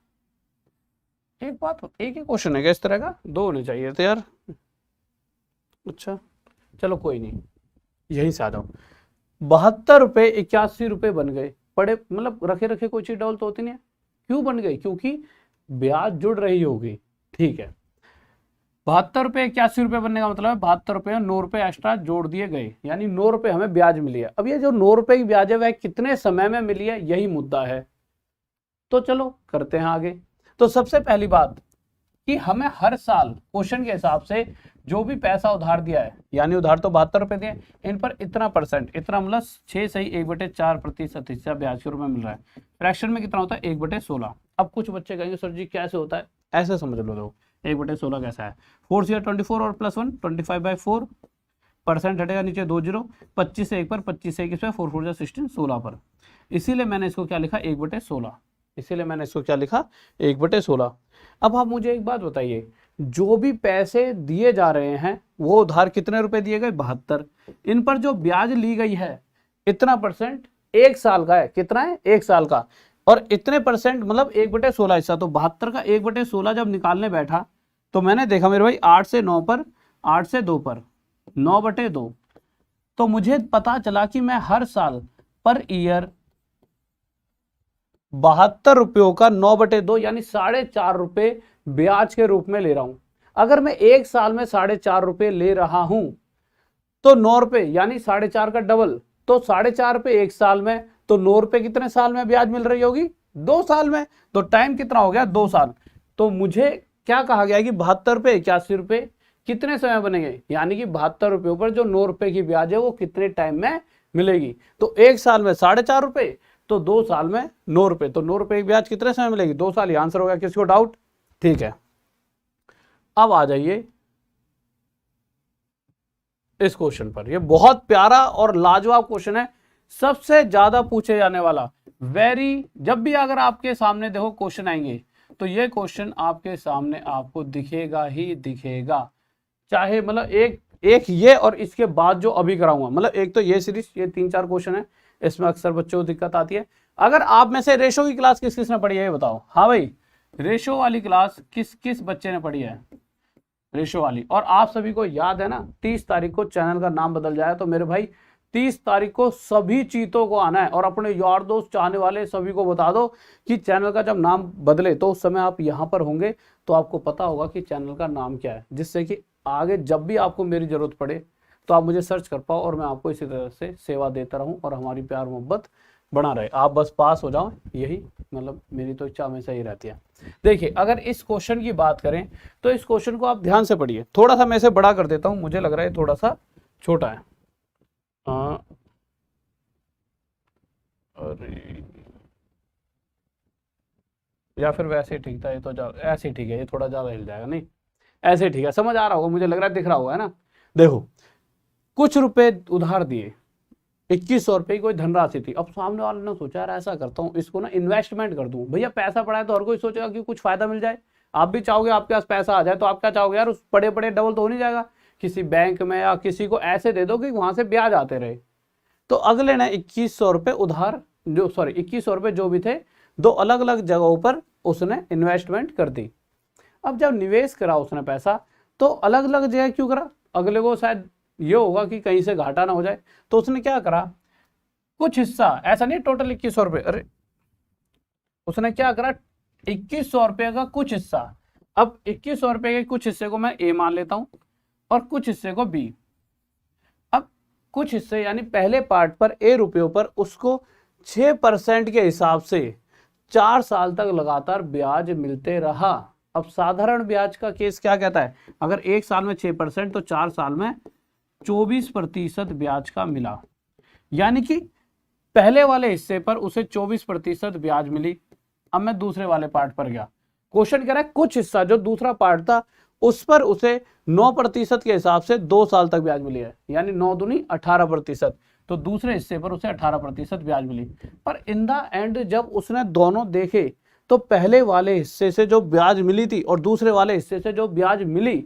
Speaker 1: एक बात, एक ही क्वेश्चन है क्या इस तरह का, दो होने चाहिए थे यार। अच्छा चलो कोई नहीं, यहीं से आ जाओ। 72 रुपए 81 रुपए बन गए, पड़े मतलब रखे रखे कोई चीज डबल तो होती नहीं है, क्यों बन गई, क्योंकि ब्याज जुड़ रही होगी, ठीक है। 72 रुपए 81 रुपए बनने का मतलब है 72 रुपए और 9 रुपए एक्स्ट्रा जोड़ दिए गए, यानी 9 रुपए हमें ब्याज मिली है। अब ये जो 9 रुपए की ब्याज है वह कितने समय में मिली है, यही मुद्दा है। तो चलो करते हैं आगे। तो सबसे पहली बात कि हमें हर साल क्वेश्चन के हिसाब से जो भी पैसा उधार दिया है, यानी उधार तो 72 रुपए दिए, इन पर इतना परसेंट, इतना मतलब 6 सही 1/4% हिस्सा ब्याज के रूप में मिल रहा है। फ्रैक्शन में कितना होता है, 1/16। अब कुछ बच्चे कहेंगे सर जी कैसे होता है, ऐसे समझ लो, देखो 1/16 कैसा है, 4 और +1 25/4, परसेंट हटेगा नीचे 2 जीरो, 25 से 1 पर, 25 से 1 पर, 4 4 16, 16 पर, इसीलिए मैंने इसको क्या लिखा, 1/16, इसीलिए मैंने इसको क्या लिखा, 1/16। अब आप मुझे एक बात बताइए, जो भी पैसे दिए जा रहे हैं वो उधार कितने रुपए दिए गए, 72, इन पर जो ब्याज ली गई है इतना परसेंट, 1 साल का है, कितना है, 1 साल का, और इतने परसेंट मतलब 1/16 हिस्सा, तो 72 का 1/16 जब निकालने बैठा तो मैंने देखा मेरे भाई 8 से 9 पर, 8 से 2 पर, 9/2, तो मुझे पता चला कि मैं हर साल पर ईयर 72 रुपयों का 9/2 यानी 4.5 रुपए ब्याज के रूप में ले रहा हूं। अगर मैं 1 साल में 4.5 रुपए ले रहा हूं तो 9 रुपए यानी 4.5 का डबल, तो 4.5 रुपए 1 साल में, तो 9 रुपए कितने साल में ब्याज मिल रही होगी, 2 साल में, तो टाइम कितना हो गया, 2 साल। तो मुझे क्या कहा गया कि 72 रुपए 81 रुपए कितने समय बनेंगे, यानी कि 72 रुपयों पर जो 9 रुपए की ब्याज है वो कितने टाइम में मिलेगी। तो 1 साल में 4.5 रुपए, तो 2 साल में 9 रुपए, तो 9 रुपए की ब्याज कितने समय मिलेगी, 2 साल। ये आंसर हो गया, किसी को डाउट, ठीक है। अब आ जाइए इस क्वेश्चन पर, ये बहुत प्यारा और लाजवाब क्वेश्चन है, सबसे ज्यादा पूछे जाने वाला, जब भी अगर आपके सामने देखो क्वेश्चन आएंगे तो ये क्वेश्चन आपके सामने आपको दिखेगा ही दिखेगा, चाहे मतलब एक ये और इसके बाद जो अभी कराऊंगा, मतलब एक तो ये सीरीज, ये 3-4 क्वेश्चन है, इसमें अक्सर बच्चों को दिक्कत आती है। अगर आप में से रेशो की क्लास किस किस ने पढ़ी है ये बताओ, हाँ भाई रेशो वाली क्लास किस किस बच्चे ने पढ़ी है, रेशो वाली। और आप सभी को याद है ना 30 तारीख को चैनल का नाम बदल जाए, तो मेरे भाई 30 तारीख को सभी चीतों को आना है और अपने यार दोस्त चाहने वाले सभी को बता दो कि चैनल का जब नाम बदले तो उस समय आप यहाँ पर होंगे, तो आपको पता होगा कि चैनल का नाम क्या है, जिससे कि आगे जब भी आपको मेरी जरूरत पड़े तो आप मुझे सर्च कर पाओ और मैं आपको इसी तरह से सेवा देता रहूं और हमारी प्यार मोहब्बत बना रहे, आप बस पास हो जाओ, यही मतलब मेरी तो इच्छा हमेशा ही रहती है। देखिए अगर इस क्वेश्चन की बात करें तो इस क्वेश्चन को आप ध्यान से पढ़िए, थोड़ा सा मैं इसे बड़ा कर देता हूं, मुझे लग रहा है थोड़ा सा छोटा है। अरे या फिर वैसे ही ठीक था, ये तो ऐसे ही ठीक है, ये थोड़ा ज्यादा हिल जाएगा, नहीं ऐसे ठीक है, समझ आ रहा होगा, मुझे लग रहा है दिख रहा होगा, है ना। देखो कुछ रुपए उधार दिए, 2100 रुपए की कोई धनराशि थी। अब सामने वाले ने सोचा यार ऐसा करता हूँ इसको ना इन्वेस्टमेंट कर दूं, भैया पैसा पड़ा है तो हर कोई सोचेगा कि कुछ फायदा मिल जाए, आप भी चाहोगे आपके पास पैसा आ जाए, तो आप क्या चाहोगे यार, उस पड़े पड़े डबल तो हो नहीं जाएगा, किसी बैंक में या किसी को ऐसे दे दो कि वहां से ब्याज आते रहे। तो अगले ने 2100 रुपए उधार, जो 2100 रुपए जो भी थे, दो अलग अलग जगहों पर उसने इन्वेस्टमेंट कर दी। अब जब निवेश करा उसने पैसा, तो अलग अलग जगह क्यों करा, अगले को शायद ये होगा कि कहीं से घाटा ना हो जाए, तो उसने क्या करा, कुछ हिस्सा, ऐसा नहीं टोटल 2100 रुपए, अरे उसने क्या करा, 2100 रुपए का कुछ हिस्सा। अब 2100 रुपए के कुछ हिस्से को मैं ए मान लेता हूं और कुछ हिस्से को बी। अब कुछ हिस्से यानी पहले पार्ट पर ए रुपयों पर उसको 6% के हिसाब से 4 साल तक लगातार ब्याज मिलते रहा। अब साधारण ब्याज का केस क्या कहता है, अगर एक साल में 6% तो 4 साल में 24% ब्याज का मिला, यानी कि पहले वाले हिस्से पर उसे 24% ब्याज मिली। अब मैं दूसरे वाले पार्ट पर गया, क्वेश्चन कह रहा है कुछ हिस्सा जो दूसरा पार्ट था उस पर उसे 9% के हिसाब से 2 साल तक ब्याज मिली है, यानी 9 दूनी 18%, तो दूसरे हिस्से पर उसे 18% ब्याज मिली। पर इन द एंड जब उसने दोनों देखे तो पहले वाले हिस्से से जो ब्याज मिली थी और दूसरे वाले हिस्से से जो ब्याज मिली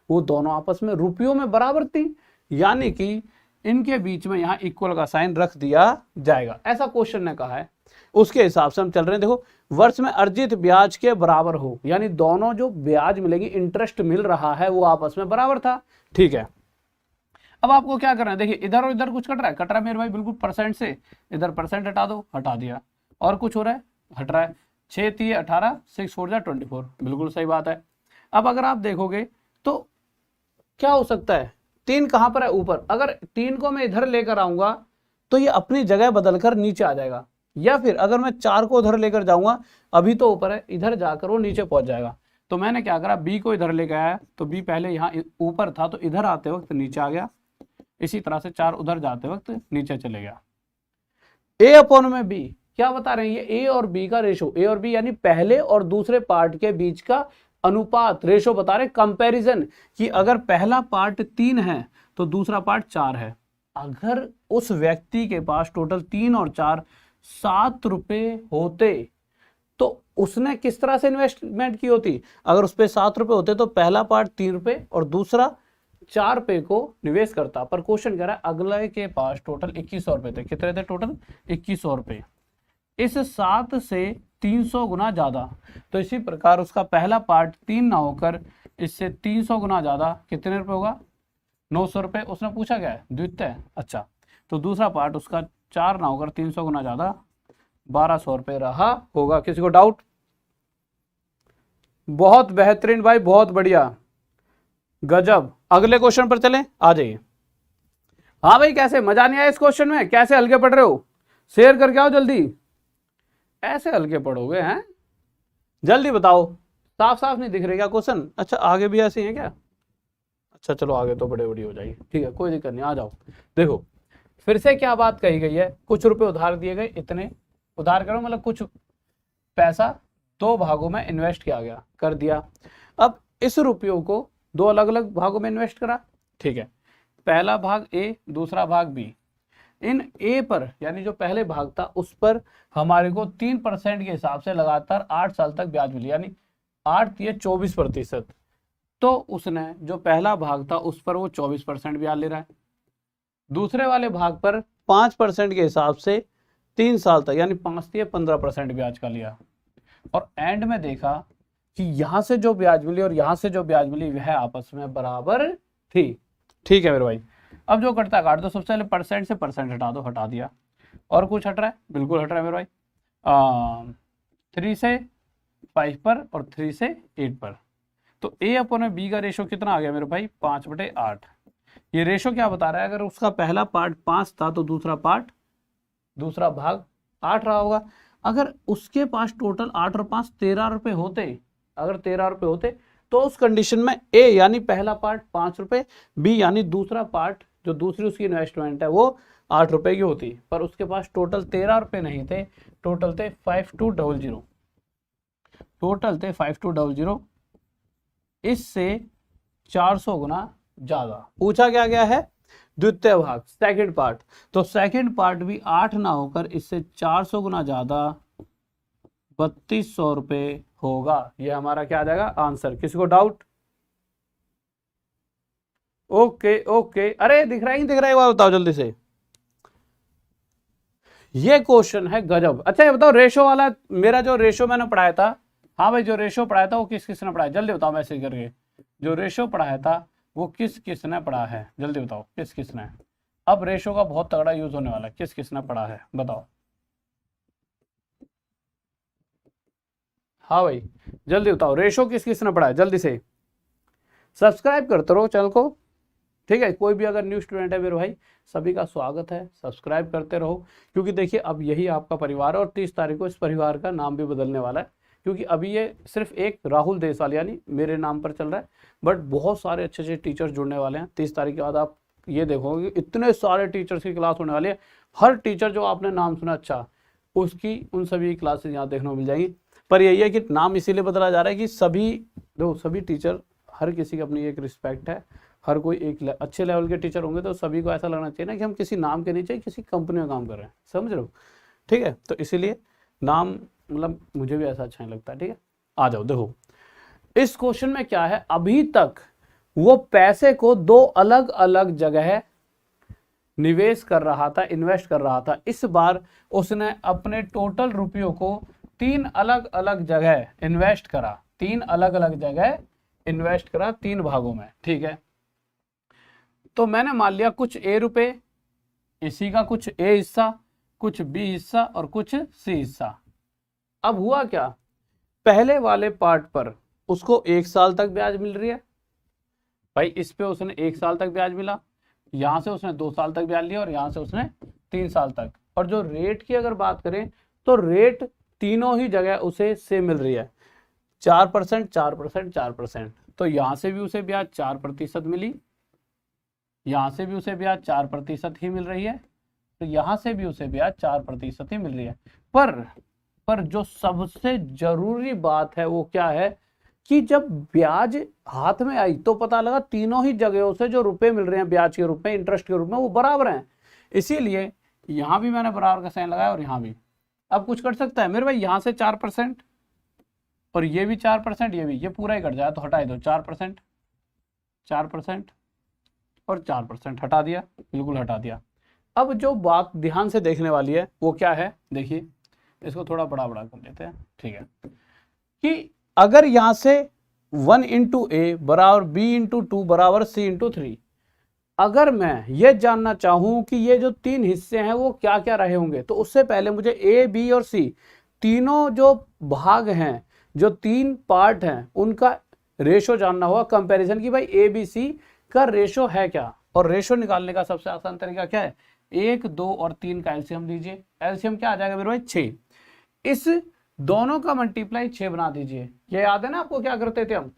Speaker 1: वो दोनों आपस में रुपयों में बराबर थी, यानी कि इनके बीच में यहाँ इक्वल का साइन रख दिया जाएगा, ऐसा क्वेश्चन ने कहा है। उसके हिसाब से हम चल रहे हैं। देखो, वर्ष में अर्जित ब्याज के बराबर हो, यानी दोनों जो ब्याज मिलेगी, इंटरेस्ट मिल रहा है, वो आपस में बराबर था। ठीक है, अब आपको क्या करना है, देखिए इधर और इधर कुछ कट रहा है मेरे भाई, बिल्कुल परसेंट से इधर परसेंट हटा दो, हटा दिया, और कुछ हो रहा है, हट रहा है। 6 3 18, 6 4 24, बिल्कुल सही बात है। अब अगर आप देखोगे तो क्या हो सकता है, 3 कहां पर है, ऊपर, अगर 3 को मैं इधर लेकर आऊंगा तो ये अपनी जगह बदलकर नीचे आ जाएगा, या फिर अगर मैं 4 को उधर लेकर जाऊंगा, अभी तो ऊपर है, इधर जाकर वो नीचे पहुंच जाएगा। तो मैंने क्या करा, बी को इधर लेकर आया, तो बी पहले यहाँ ऊपर था तो इधर आते वक्त नीचे आ गया, इसी तरह से 4 उधर जाते वक्त नीचे चले गया। ए अपॉन में बी क्या बता रहे हैं, ये ए और बी का रेशो, ए और बी यानी पहले और दूसरे पार्ट के बीच का अनुपात, रेशो बता रहे, कंपैरिजन, कि अगर पहला पार्ट 3 है तो दूसरा पार्ट 4 है। अगर उस व्यक्ति के पास टोटल 3 और 4 7 रुपए होते तो उसने किस तरह से इन्वेस्टमेंट की होती, अगर उस पर 7 रुपए होते तो पहला पार्ट 3 रुपए और दूसरा 4 रुपए को निवेश करता। पर क्वेश्चन कह रहा है अगले के पास टोटल 2100 रुपए थे, कितने थे टोटल, 2100 रुपए, इस 7 से 300 गुना ज्यादा, तो इसी प्रकार उसका पहला पार्ट 3 ना होकर इससे 300 गुना ज्यादा कितने रुपए होगा, 900 रुपए। उसने पूछा क्या है, द्वितीय, अच्छा, तो दूसरा पार्ट उसका 4 ना होकर 300 गुना ज्यादा 1200 रुपए रहा होगा। किसी को डाउट? बहुत बेहतरीन भाई, बहुत बढ़िया, गजब। अगले क्वेश्चन पर चलें, आ जाइए। हाँ भाई, कैसे, मजा नहीं आया इस क्वेश्चन में, कैसे हल्के पढ़ रहे हो, शेयर करके आओ जल्दी। ऐसे हल्के पढ़ोगे हैं, जल्दी बताओ, साफ साफ नहीं दिख रहे क्या क्वेश्चन? अच्छा, आगे भी ऐसे हैं क्या? अच्छा चलो, आगे तो बड़े बड़ी हो जाएगी, ठीक है, कोई दिक्कत नहीं, आ जाओ। देखो फिर से क्या बात कही गई है, कुछ रुपए उधार दिए गए, इतने उधार करो, मतलब कुछ पैसा 2 भागों में इन्वेस्ट किया गया, कर दिया। अब इस रुपयों को 2 अलग अलग भागों में इन्वेस्ट करा, ठीक है, पहला भाग ए, दूसरा भाग बी। इन ए पर यानी जो पहले भाग था उस पर हमारे को 3% के हिसाब से लगातार 8 साल तक ब्याज मिली, यानी 8 ये 24%। तो उसने जो पहला भाग था उस पर वो 24% ब्याज ले रहा है, दूसरे वाले भाग पर 5% के हिसाब से 3 साल तक, यानी 5 ये 15% ब्याज का लिया, और एंड में देखा कि यहां से जो ब्याज मिली और यहां से जो ब्याज मिली वह आपस में बराबर थी। ठीक है मेरे भाई, अब जो कटता काट दो, सबसे पहले परसेंट से परसेंट हटा दो, हटा दिया, और कुछ हट रहा है, बिल्कुल हट रहा है मेरे भाई, 3 से 5 पर और 3 से 8 पर। तो ए अपॉन बी का रेशो कितना आ गया मेरे भाई, 5/8। ये रेशो क्या बता रहा है, अगर उसका पहला पार्ट 5 था तो दूसरा भाग 8 रहा होगा। अगर उसके पास टोटल 8 और 5 13 रुपए होते, अगर 13 रुपए होते तो उस कंडीशन में ए यानी पहला पार्ट 5 रुपए, बी यानी दूसरा पार्ट जो दूसरी उसकी इन्वेस्टमेंट है वो 8 रुपए की होती, पर उसके पास टोटल 13 रुपए नहीं थे, टोटल थे 5200, टोटल थे 5200, इससे 400 गुना ज्यादा। पूछा क्या गया है, द्वितीय भाग, सेकंड पार्ट, तो सेकंड पार्ट भी 8 ना होकर इससे 400 गुना ज्यादा 3200 रुपए होगा। ये हमारा क्या आ जाएगा आंसर। किसी को डाउट? ओके ओके, अरे दिख रहा है, नहीं दिख रहा है, बात बताओ जल्दी से। ये क्वेश्चन है गजब। अच्छा ये बताओ, रेशो वाला मेरा जो रेशो मैंने पढ़ाया था, हाँ भाई जो रेशो पढ़ाया था वो किस किसने पढ़ाया, जल्दी बताओ मैसेज करके। जो रेशो पढ़ाया था वो किस किसने पढ़ा है, जल्दी बताओ किस किसने। अब रेशो का बहुत तगड़ा यूज होने वाला है, किस किसने पढ़ा है बताओ। हाँ भाई जल्दी बताओ, रेशो किस किसने पढ़ा है, जल्दी से सब्सक्राइब करते रहो चैनल को। ठीक है। कोई भी अगर न्यू स्टूडेंट है मेरे भाई, सभी का स्वागत है, सब्सक्राइब करते रहो, क्योंकि देखिए अब यही आपका परिवार है और 30 तारीख को इस परिवार का नाम भी बदलने वाला है, क्योंकि अभी ये सिर्फ एक राहुल देसवाल यानी मेरे नाम पर चल रहा है, बट बहुत सारे अच्छे अच्छे टीचर्स जुड़ने वाले हैं। 30 तारीख के बाद आप ये देखोगे इतने सारे टीचर्स की क्लास होने वाली है। हर टीचर जो आपने नाम सुना अच्छा, उसकी उन सभी क्लासेस यहाँ देखने को मिल जाएंगी। पर यही है कि नाम इसीलिए बदला जा रहा है कि सभी टीचर, हर किसी की अपनी एक रिस्पेक्ट है, हर कोई एक अच्छे लेवल के टीचर होंगे तो सभी को ऐसा लगना चाहिए ना कि हम किसी नाम के नीचे किसी कंपनी में काम कर रहे हैं, समझ रहे हो। ठीक है, तो इसीलिए नाम मतलब मुझे भी ऐसा अच्छा नहीं लगता। ठीक है, आ जाओ देखो इस क्वेश्चन में क्या है। अभी तक वो पैसे को 2 अलग अलग जगह निवेश कर रहा था, इन्वेस्ट कर रहा था। इस बार उसने अपने टोटल रुपयों को 3 अलग अलग जगह इन्वेस्ट करा, 3 अलग अलग जगह इन्वेस्ट करा, 3 भागों में। ठीक है, तो मैंने मान लिया कुछ ए रुपए, इसी का कुछ ए हिस्सा, कुछ बी हिस्सा और कुछ सी हिस्सा। अब हुआ क्या, पहले वाले पार्ट पर उसको 1 साल तक ब्याज मिल रही है भाई, इस पे उसने 1 साल तक ब्याज मिला, यहां से उसने 2 साल तक ब्याज लिया और यहां से उसने 3 साल तक। और जो रेट की अगर बात करें तो रेट तीनों ही जगह उसे सेम मिल रही है, 4%, 4%, 4%। तो यहां से भी उसे ब्याज 4% मिली, यहां से भी उसे ब्याज 4% ही मिल रही है, तो यहां से भी उसे ब्याज 4% ही मिल रही है। पर जो सबसे जरूरी बात है वो क्या है कि जब ब्याज हाथ में आई तो पता लगा तीनों ही जगहों से जो रुपए मिल रहे हैं ब्याज के रूप में, इंटरेस्ट के रूप में, वो बराबर हैं। इसीलिए यहां भी मैंने बराबर का साइन लगाया और यहां भी। अब कुछ कर सकता है मेरे भाई, यहां से 4% और ये भी 4%, ये भी, ये पूरा ही कट जाए तो हटा दो, 4%, 4% और 4% हटा दिया, बिल्कुल हटा दिया। अब जो बात ध्यान से देखने वाली है वो क्या है, देखिए इसको थोड़ा बड़ा बड़ा कर लेते हैं। ठीक है, कि अगर यहां से 1 इंटू ए बराबर बी इंटू 2 बराबर सी इंटू 3, अगर मैं ये जानना चाहूं कि ये जो 3 हिस्से हैं वो क्या क्या रहे होंगे, तो उससे पहले मुझे ए बी और सी तीनों जो भाग हैं, जो 3 पार्ट हैं, उनका रेशो जानना होगा, कंपैरिजन की भाई ए बी सी का रेशो है क्या। और रेशो निकालने का सबसे आसान तरीका क्या है, 1, 2 और 3 का एलसीएम लीजिए। एलसीएम क्या आ जाएगा मेरे भाई, 6। इस दोनों का मल्टीप्लाई 6 बना दीजिए। ये याद है ना आपको क्या करते थे हम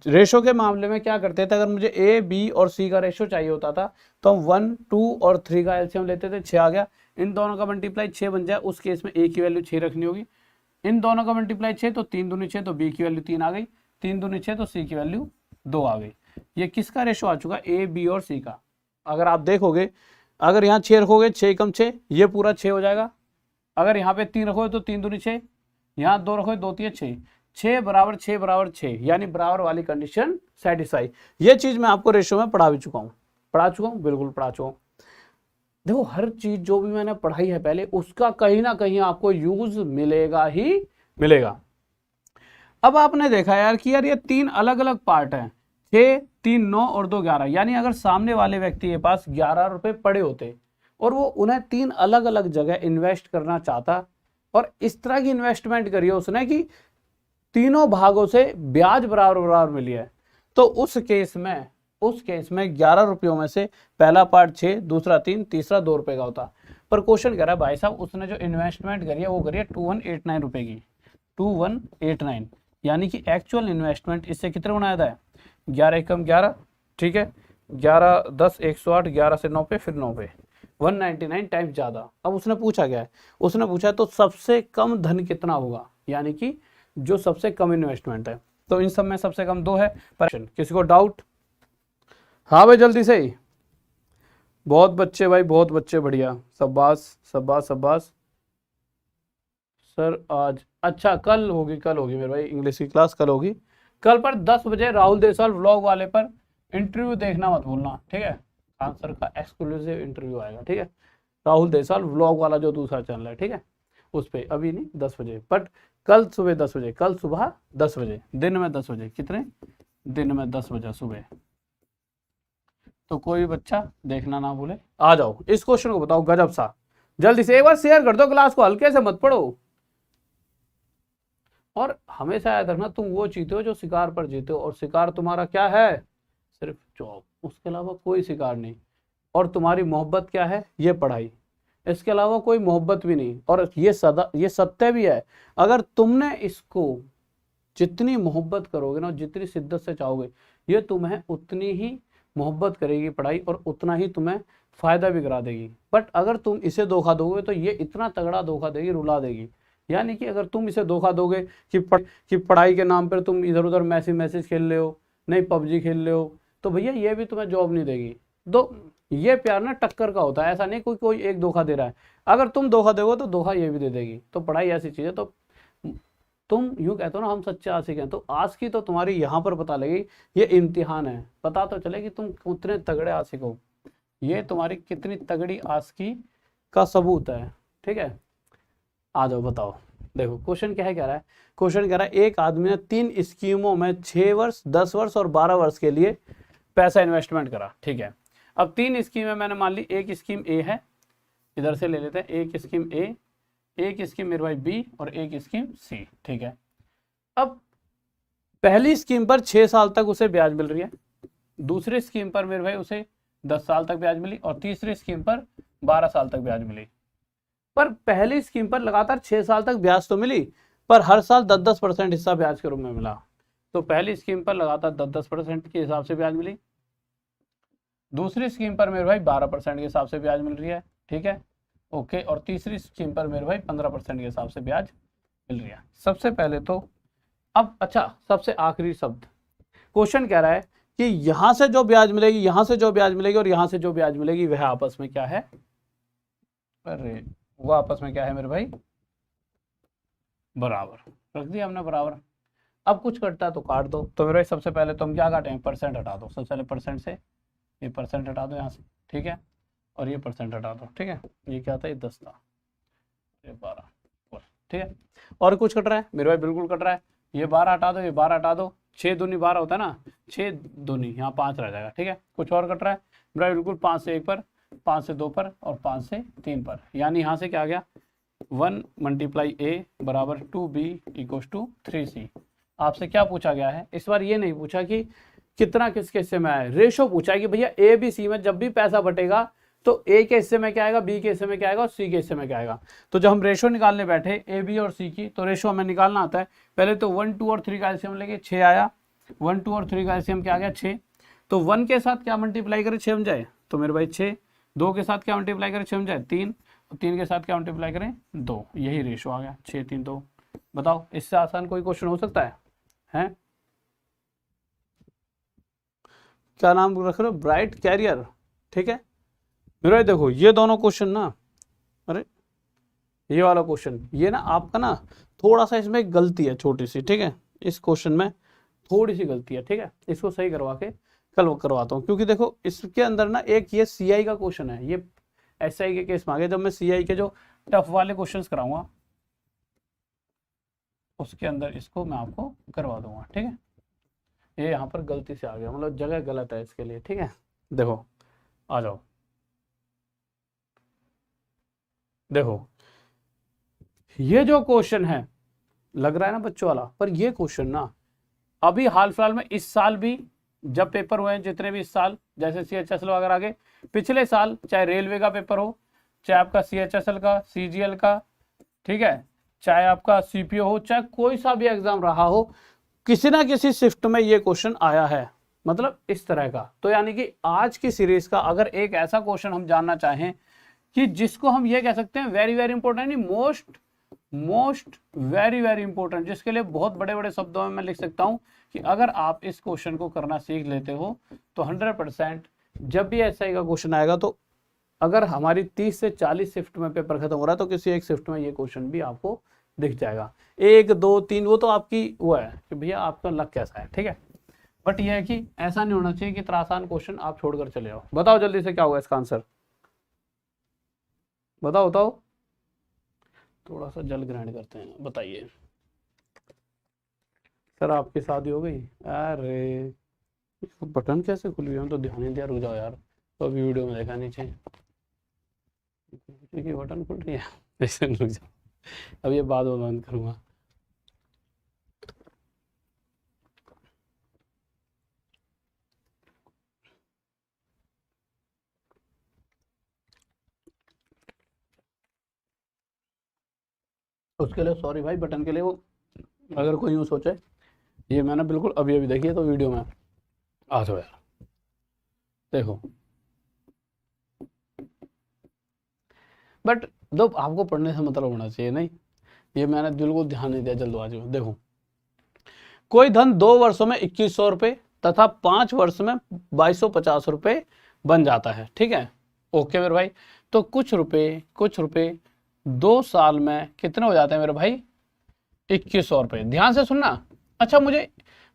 Speaker 1: रेशो के मामले में, क्या करते थे, अगर मुझे ए बी और सी का रेशो चाहिए होता था तो हम 1, 2 और 3 का एलसीएम लेते थे, 6 आ गया। इन दोनों का मल्टीप्लाई 6 बन जाए, उस केस में ए की वैल्यू 6 रखनी होगी। इन दोनों का मल्टीप्लाई 6 तो 3 दूनी 6, तो बी की वैल्यू 3 आ गई, 3 दूनी 6 तो सी की वैल्यू 2 आ गई। ये किसका रेशो आ चुका, ए बी और सी का। अगर आप देखोगे, अगर यहाँ 6 रखोगे, 6 कम 6, ये पूरा 6 हो जाएगा। अगर यहाँ पे 3 रखोगे तो 3 दूनी 6, यहाँ 2 रखोगे, 2 3 6, 6 बराबर 6 बराबर 6, यानी बराबर वाली कंडीशन सेटिस्फाई। ये चीज मैं आपको रेशो में पढ़ा चुका हूँ, बिल्कुल पढ़ा चुका हूँ। देखो हर चीज जो भी मैंने पढ़ाई है पहले, उसका कहीं ना कहीं आपको यूज मिलेगा ही मिलेगा। अब आपने देखा यार कि यार ये 3 अलग अलग पार्ट हैं, 6, 3, 9 और 2, 11, यानी अगर सामने वाले व्यक्ति के पास 11 रुपए पड़े होते और वो उन्हें 3 अलग अलग जगह इन्वेस्ट करना चाहता, और इस तरह की इन्वेस्टमेंट करी है उसने कि तीनों भागों से ब्याज बराबर बराबर मिली है, तो उस केस में 11 रुपयों में से पहला पार्ट 6, दूसरा 3, तीसरा 2 रुपए का होता। पर क्वेश्चन कह रहा है भाई साहब उसने जो इन्वेस्टमेंट करी है वो करी है 2189 रुपए की, 2189, यानी कि एक्चुअल इन्वेस्टमेंट इससे कितने गुना था, 11 एकम 11, ठीक है, 11 10 108, 11 से 9 पे, फिर 9 पे, 199 टाइम्स ज्यादा। अब उसने पूछा क्या है, उसने पूछा तो सबसे कम धन कितना होगा, यानी कि जो सबसे कम इन्वेस्टमेंट है। तो इन सब में सबसे कम 2 है। किसी को डाउट? हाँ भाई जल्दी से ही, बहुत बच्चे भाई, बहुत बच्चे, बढ़िया, शाबाश शाबाश शाबाश। सर आज, अच्छा कल होगी मेरे भाई इंग्लिश की क्लास, कल होगी। कल पर 10 बजे राहुल देसवाल व्लॉग वाले पर इंटरव्यू देखना मत भूलना, ठीक है, खान सर का एक्सक्लूसिव इंटरव्यू आएगा, ठीक है, राहुल देसवाल व्लॉग वाला जो दूसरा चैनल है, ठीक है, उस पर अभी नहीं 10 बजे, बट कल सुबह 10 बजे, कल सुबह 10 बजे, दिन में 10 बजे, कितने दिन में 10 बजे सुबह। तो कोई बच्चा देखना ना भूले, आ जाओ इस क्वेश्चन को बताओ गजब सा, जल्दी से एक बार शेयर कर दो क्लास को, हल्के से मत पढ़ो। और हमेशा याद रखना तुम वो जीते हो जो शिकार पर जीते हो, और शिकार तुम्हारा क्या है, सिर्फ जॉब। उसके अलावा कोई शिकार नहीं। और तुम्हारी मोहब्बत क्या है? ये पढ़ाई। इसके अलावा कोई मोहब्बत भी नहीं। और ये सत्य भी है, अगर तुमने इसको जितनी मोहब्बत करोगे ना, जितनी शिद्दत से चाहोगे, ये तुम्हें उतनी ही मोहब्बत करेगी पढ़ाई, और उतना ही तुम्हें फायदा भी करा देगी। बट अगर तुम इसे धोखा दोगे तो ये इतना तगड़ा धोखा देगी, रुला देगी। यानी कि अगर तुम इसे धोखा दोगे कि पढ़ाई के नाम पर तुम इधर उधर मैसेज खेल रहे हो, नहीं पबजी खेल रहे हो, तो भैया ये भी तुम्हें जॉब नहीं देगी। तो ये प्यार ना टक्कर का होता है, ऐसा नहीं कोई एक धोखा दे रहा है। अगर तुम धोखा दोगे तो धोखा ये भी दे देगी। तो पढ़ाई ऐसी चीज है। तो तुम यूं कहते हो ना हम सच्चे आशिक हैं, तो आज की तो तुम्हारी यहाँ पर पता लगी, ये इम्तिहान है, पता तो चले कि तुम उतने तगड़े आशिक हो। ये तुम्हारी कितनी तगड़ी आशिकी का सबूत है। ठीक है, आ जाओ बताओ। देखो क्वेश्चन क्या है, कह रहा है, क्वेश्चन कह रहा है एक आदमी ने 3 स्कीमों में 6 वर्ष, 10 वर्ष और 12 वर्ष के लिए पैसा इन्वेस्टमेंट करा। ठीक है, अब 3 स्कीमें मैंने मान ली, एक स्कीम ए है, इधर से ले लेते हैं, एक स्कीम ए, एक स्कीम मेरे भाई बी, और एक स्कीम सी। ठीक है, अब पहली स्कीम पर 6 साल तक उसे ब्याज मिल रही है, दूसरी स्कीम पर मेरे भाई उसे 10 साल तक ब्याज मिली, और तीसरी स्कीम पर 12 साल तक ब्याज मिली। पर पहली स्कीम पर लगातार 6 साल तक ब्याज तो मिली, पर हर साल 10-10% हिस्सा ब्याज के रूप में मिला। तो पहली स्कीम पर लगातार 10-10% के हिसाब से ब्याज मिली, दूसरी स्कीम पर मेरे भाई 12% के हिसाब से ब्याज मिल रही है। ठीक है, ओके, और तीसरी स्कीम पर मेरे भाई 15% के हिसाब से ब्याज मिल रही है। सबसे पहले तो अब अच्छा, सबसे आखिरी शब्द, क्वेश्चन कह रहा है कि यहां से जो ब्याज मिलेगी, यहां से जो ब्याज मिलेगी और यहां से जो ब्याज मिलेगी, वह आपस में क्या है? अरे वो आपस में क्या है मेरे भाई? बराबर। रख दिया हमने बराबर। अब कुछ कटता है तो काट दो। तो मेरे भाई सबसे पहले तो हम क्या काटेंगे? परसेंट हटा दो। सबसे पहले परसेंट से ये परसेंट हटा दो यहाँ से। ठीक है, और ये परसेंट हटा दो। ठीक है, ये क्या था? ये 10 था, ये 12। ठीक है, और कुछ कट रहा है मेरे भाई? बिल्कुल कट रहा है। ये 12 हटा दो, ये 12 हटा दो, 6 दूनी 12 होता है ना, 6 दूनी यहाँ 5 रह जाएगा। ठीक है, कुछ और कट रहा है मेरे भाई? बिल्कुल 5 से 1 पर, 5 से 2 पर, और 5 से 3 पर। यानी यहाँ से क्या आ गया? 1 × A बराबर 2B = 3C। आपसे क्या पूछा गया है इस बार? ये नहीं पूछा कि कितना किसके हिस्से में आया, रेशो पूछा है कि भैया A B C में जब भी पैसा बटेगा तो A के हिस्से में क्या आएगा, B के हिस्से में क्या आएगा, और C के हिस्से में क्या आएगा। तो जब हम रेशो निकालने बैठे A B और C की, तो रेशो हमें निकालना आता है। पहले तो 1 2 और 3 का एलसीएम लेंगे, 6 आया। 1 2 और 3 का एलसीएम क्या आ गया? 6। तो 1 के साथ क्या मल्टीप्लाई करें? 6 बन जाए, तो मेरे भाई 6। 2 के साथ क्या मल्टीप्लाई करें? 6 बन जाए, 3। और 3 के साथ क्या मल्टीप्लाई करें? 2। यही रेशो आ गया, 6 3 2। बताओ, इससे आसान कोई क्वेश्चन हो सकता है? हैं? क्या नाम रख रहे हो? Bright career. ठीक है मेरे भाई, देखो ये दोनों क्वेश्चन ना, अरे ये वाला क्वेश्चन, ये ना आपका ना थोड़ा सा इसमें गलती है छोटी सी। ठीक है, इस क्वेश्चन में थोड़ी सी गलती है। ठीक है, इसको सही करवा के कल करवाता हूँ, क्योंकि देखो इसके अंदर ना एक ये सीआई का क्वेश्चन है, ये एसआई के केस में आ गया। जब मैं सीआई के जो टफ वाले क्वेश्चंस कराऊंगा उसके अंदर इसको मैं आपको करवा दूंगा। ठीक है, ये यहाँ पर गलती से आ गया, मतलब जगह गलत है इसके लिए। ठीक है, देखो आ जाओ, देखो ये जो क्वेश्चन है लग रहा है ना बच्चों वाला, पर ये क्वेश्चन ना अभी हाल फिलहाल में इस साल भी जब पेपर हुए हैं, जितने भी इस साल, जैसे CHSL वगैरह के, पिछले साल चाहे रेलवे का पेपर हो, चाहे आपका CHSL का, CGL का, ठीक है, चाहे आपका CPO हो, चाहे कोई सा भी एग्जाम रहा हो, किसी ना किसी शिफ्ट में ये क्वेश्चन आया है, मतलब इस तरह का। तो यानी कि आज की सीरीज का अगर एक ऐसा क्वेश्चन हम जानना चाहें कि जिसको हम ये कह सकते हैं very very important, most very very important, जिसके लिए बहुत बड़े बड़े शब्दों में मैं लिख सकता हूं कि अगर आप इस क्वेश्चन को करना सीख लेते हो तो 100% जब भी एसआई का क्वेश्चन आएगा, तो अगर हमारी 30 से 40 शिफ्ट में पेपर खत्म हो रहा है तो किसी एक शिफ्ट में ये क्वेश्चन भी आपको दिख जाएगा। 1 2 3 वो तो आपकी वो है कि भैया आपका लक कैसा है। ठीक है, बट ये है कि ऐसा नहीं होना चाहिए कि इतना आसान क्वेश्चन आप छोड़कर चले जाओ। बताओ जल्दी से क्या होगा इसका आंसर, बताओ बताओ। थोड़ा सा जल ग्राइंड करते हैं, बताइए। सर आपकी शादी हो गई? अरे बटन कैसे खुल गया, हम तो ध्यान नहीं दिया। रुक जाओ यार, तो अभी वीडियो में देखा नीचे कि बटन खुल रही है। ऐसे रुक जाओ, अब ये बाद में बंद करूँगा। उसके लिए सॉरी भाई, बटन के लिए वो अगर कोई यूँ सोचे, ये मैंने बिल्कुल अभी अभी देखी है, तो वीडियो में आ जाओ यार, देखो। बट दो आपको पढ़ने से मतलब होना चाहिए, नहीं ये मैंने बिल्कुल ध्यान नहीं दिया जल्दबाजी में। देखो, कोई धन 2 वर्षों में 2100 रुपये तथा 5 वर्ष में 2250 रुपये बन जाता है, ठीक है। ओके मेरे भाई, तो कुछ रुपए 2 साल में कितने हो जाते हैं मेरे भाई? 2100 रुपये। ध्यान से सुनना। अच्छा, मुझे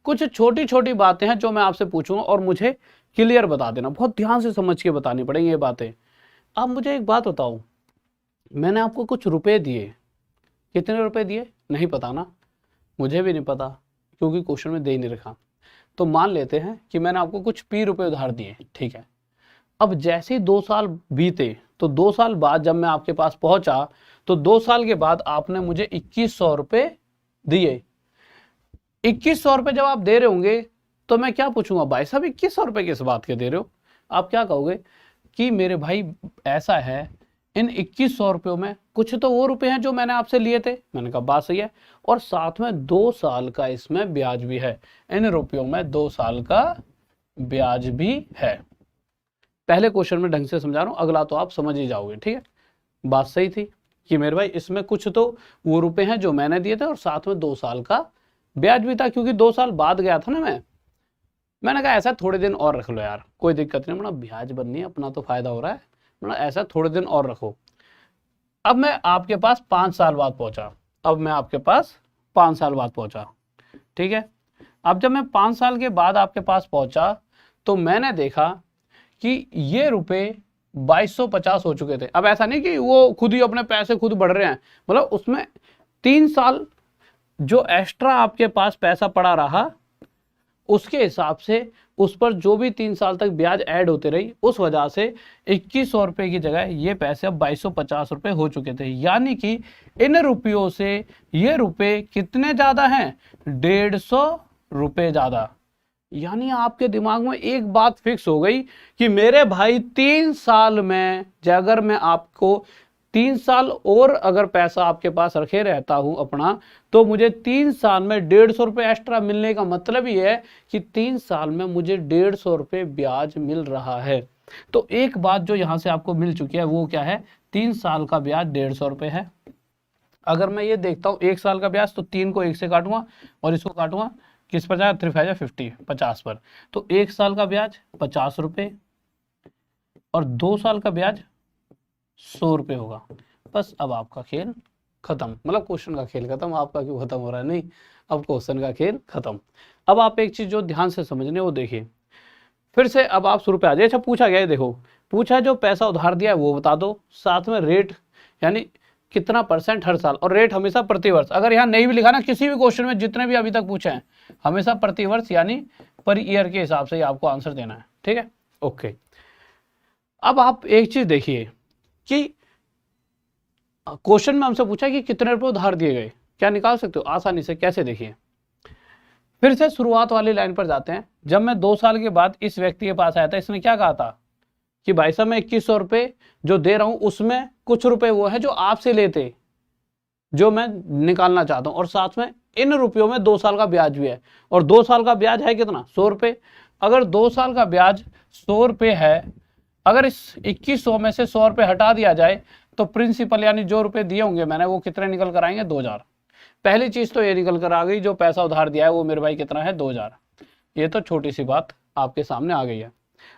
Speaker 1: कुछ छोटी छोटी बातें हैं जो मैं आपसे पूछूंगा और मुझे क्लियर बता देना, बहुत ध्यान से समझ के बतानी पड़ेंगी ये बातें। अब मुझे एक बात बताओ, मैंने आपको कुछ रुपए दिए, कितने रुपए दिए नहीं पता ना, मुझे भी नहीं पता क्योंकि क्वेश्चन में दे ही नहीं रखा। तो मान लेते हैं कि मैंने आपको कुछ पी रुपए उधार दिए, ठीक है। अब जैसे ही 2 साल बीते, तो 2 साल बाद जब मैं आपके पास पहुंचा, तो 2 साल के बाद आपने मुझे 2100 रुपये दिए। 2100 रुपये जब आप दे रहे होंगे तो मैं क्या पूछूंगा, भाई साहब 2100 रुपये किस बात के दे रहे हो? आप क्या कहोगे कि मेरे भाई ऐसा है, इन 2100 रुपयों में कुछ तो वो रुपए हैं जो मैंने आपसे लिए थे। मैंने कहा बात सही है, और साथ में 2 साल का इसमें ब्याज भी है, इन रुपयों में 2 साल का ब्याज भी है। पहले क्वेश्चन में ढंग से समझा रहा हूं, अगला तो आप समझ ही जाओगे, ठीक है। बात सही थी कि मेरे भाई इसमें कुछ तो वो रुपए हैं जो मैंने दिए थे और साथ में 2 साल का ब्याज भी था, क्योंकि 2 साल बाद गया था ना मैंने कहा ऐसा थोड़े दिन और रख लो यार, कोई दिक्कत नहीं, मतलब ब्याज बननी है, अपना तो फायदा हो रहा है, मतलब ऐसा थोड़े दिन और रखो। अब मैं आपके पास 5 साल बाद पहुंचा, ठीक है। अब जब मैं 5 साल के बाद आपके पास पहुंचा तो मैंने देखा कि ये रुपए 2250 हो चुके थे। अब ऐसा नहीं कि वो खुद ही अपने पैसे खुद बढ़ रहे हैं, मतलब उसमें 3 साल जो एक्स्ट्रा आपके पास पैसा पड़ा रहा, उसके हिसाब से उस पर जो भी 3 साल तक ब्याज ऐड होते रही, उस वजह से 2100 रुपये की जगह ये पैसे अब 2250 रुपये हो चुके थे। यानी कि इन रुपयों से ये रुपए कितने ज़्यादा हैं? 150 रुपये ज़्यादा। यानी आपके दिमाग में एक बात फिक्स हो गई कि मेरे भाई 3 साल में, अगर मैं आपको 3 साल और अगर पैसा आपके पास रखे रहता हूं अपना, तो मुझे 3 साल में 150 रुपये एक्स्ट्रा मिलने का मतलब ही है कि 3 साल में मुझे 150 रुपये ब्याज मिल रहा है। तो एक बात जो यहां से आपको मिल चुकी है वो क्या है? 3 साल का ब्याज 150 रुपये है। अगर मैं ये देखता हूँ 1 साल का ब्याज, तो 3 को 1 से काटूंगा और इसको काटूंगा किस पर जाए? 3 5 50, 50 पर। तो 1 साल का ब्याज 50 रुपये और 2 साल का ब्याज 100 रुपये होगा। बस अब आपका खेल खत्म, मतलब क्वेश्चन का खेल खत्म। आपका क्यों खत्म हो रहा है? नहीं, अब क्वेश्चन का खेल खत्म। अब आप एक चीज जो ध्यान से समझने वो देखिए, फिर से अब आप शुरू पे आ जाइए। अच्छा, पूछा गया है, देखो पूछा जो पैसा उधार दिया है वो बता दो, साथ में रेट यानी कितना % हर साल, और रेट हमेशा प्रति वर्ष। अगर यहाँ नहीं भी लिखा ना, किसी भी क्वेश्चन में जितने भी अभी तक पूछे हैं, हमेशा प्रति वर्ष यानी पर ईयर के हिसाब से ही आपको आंसर देना है, ठीक है। ओके, अब आप एक चीज देखिए कि क्वेश्चन में हमसे पूछा कि कितने रुपए उधार दिए गए, क्या निकाल सकते हो आसानी से? कैसे? देखिए, फिर से शुरुआत वाली लाइन पर जाते हैं। जब मैं 2 साल के बाद इस व्यक्ति के पास आया था, इसने क्या कहा था कि भाई साहब मैं 2100 रुपये जो दे रहा हूं उसमें कुछ रुपए वो है जो आपसे लेते, जो मैं निकालना चाहता हूं, और साथ में इन रुपयों में 2 साल का ब्याज भी है। और 2 साल का ब्याज है कितना? 100 रुपये। अगर 2 साल का ब्याज 100 रुपये है, अगर इस 2100 में से 100 रुपये हटा दिया जाए तो प्रिंसिपल यानी जो रुपए दिए होंगे मैंने, वो कितने निकल कर आएंगे? 2000। पहली चीज तो ये निकल कर आ गई, जो पैसा उधार दिया है वो मेरे भाई कितना है? 2000। ये तो छोटी सी बात आपके सामने आ गई है।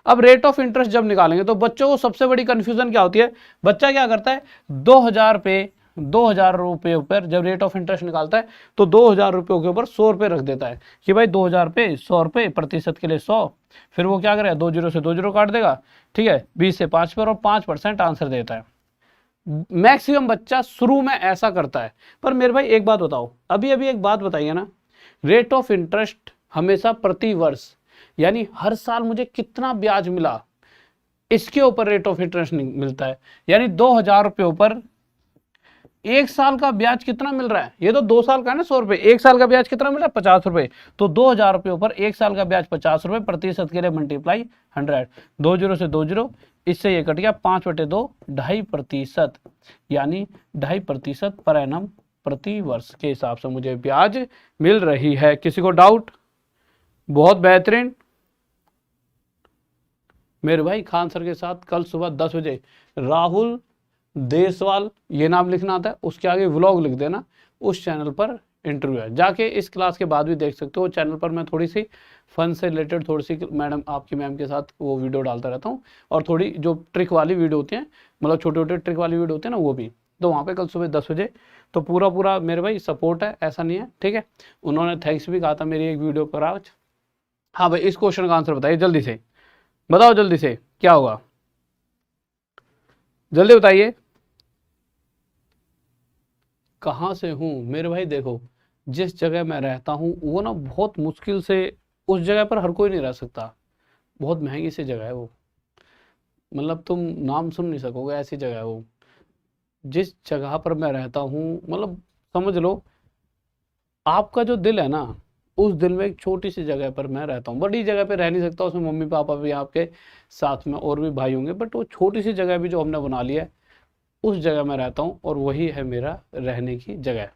Speaker 1: अब रेट ऑफ इंटरेस्ट जब निकालेंगे तो बच्चों को सबसे बड़ी कंफ्यूजन क्या होती है? बच्चा क्या करता है, 2000 रुपये ऊपर जब रेट ऑफ इंटरेस्ट निकालता है तो 2000 रुपये के ऊपर 100 रुपये रख देता है कि भाई 2000 पे 100 रुपये, प्रतिशत के लिए 100, फिर वो क्या करेगा? 2 जीरो से 2 जीरो काट देगा, ठीक है, 20 से 5 पर, और 5% आंसर देता है। मैक्सिमम बच्चा शुरू में ऐसा करता है। पर मेरे भाई एक बात बताओ, अभी एक बात बताइए ना, रेट ऑफ इंटरेस्ट हमेशा प्रति वर्ष यानी हर साल मुझे कितना ब्याज मिला, इसके ऊपर रेट ऑफ इंटरेस्ट मिलता है। यानी 2000 रुपये ऊपर 1 साल का ब्याज कितना मिल रहा है? ये तो 2 साल का है ना, 100 रुपये। 1 साल का ब्याज कितना मिल रहा है? 50 रुपये। तो 2000 रुपये ऊपर 1 साल का ब्याज 50 रुपये, प्रतिशत के लिए मल्टीप्लाई 100, 2 जीरो से 2 जीरो, इससे ये कट गया 5/2, 2.5%, यानी 2.5% पर एनम प्रति वर्ष के हिसाब से मुझे ब्याज मिल रही है। किसी को डाउट? बहुत बेहतरीन। मेरे भाई खान सर के साथ कल सुबह 10 बजे राहुल देसवाल ये नाम लिखना आता है, उसके आगे व्लॉग लिख देना, उस चैनल पर इंटरव्यू है। जाके इस क्लास के बाद भी देख सकते हो। चैनल पर मैं थोड़ी सी फन से रिलेटेड थोड़ी सी आपकी मैम के साथ वो वीडियो डालता रहता हूँ, और थोड़ी जो ट्रिक वाली वीडियो होती है, मतलब छोटे छोटे ट्रिक वाली वीडियो होती है ना, वो भी। तो वहाँ पे कल सुबह 10 बजे तो पूरा मेरे भाई सपोर्ट है, ऐसा नहीं है, ठीक है। उन्होंने थैंक्स भी कहा था मेरी एक वीडियो पर आज। हाँ भाई, इस क्वेश्चन का आंसर बताइए जल्दी से, बताओ जल्दी से क्या होगा, जल्दी बताइए। कहाँ से हूँ मेरे भाई? देखो, जिस जगह मैं रहता हूँ वो ना बहुत मुश्किल से, उस जगह पर हर कोई नहीं रह सकता, बहुत महंगी सी जगह है वो, मतलब तुम नाम सुन नहीं सकोगे, ऐसी जगह है वो। जिस जगह पर मैं रहता हूँ, मतलब समझ लो आपका जो दिल है ना, उस दिल में एक छोटी सी जगह पर मैं रहता हूँ। बड़ी जगह पे रह नहीं सकता, उसमें मम्मी पापा भी आपके साथ में और भी भाई होंगे, बट वो छोटी सी जगह भी जो हमने बना लिया है, उस जगह में रहता हूँ, और वही है मेरा रहने की जगह।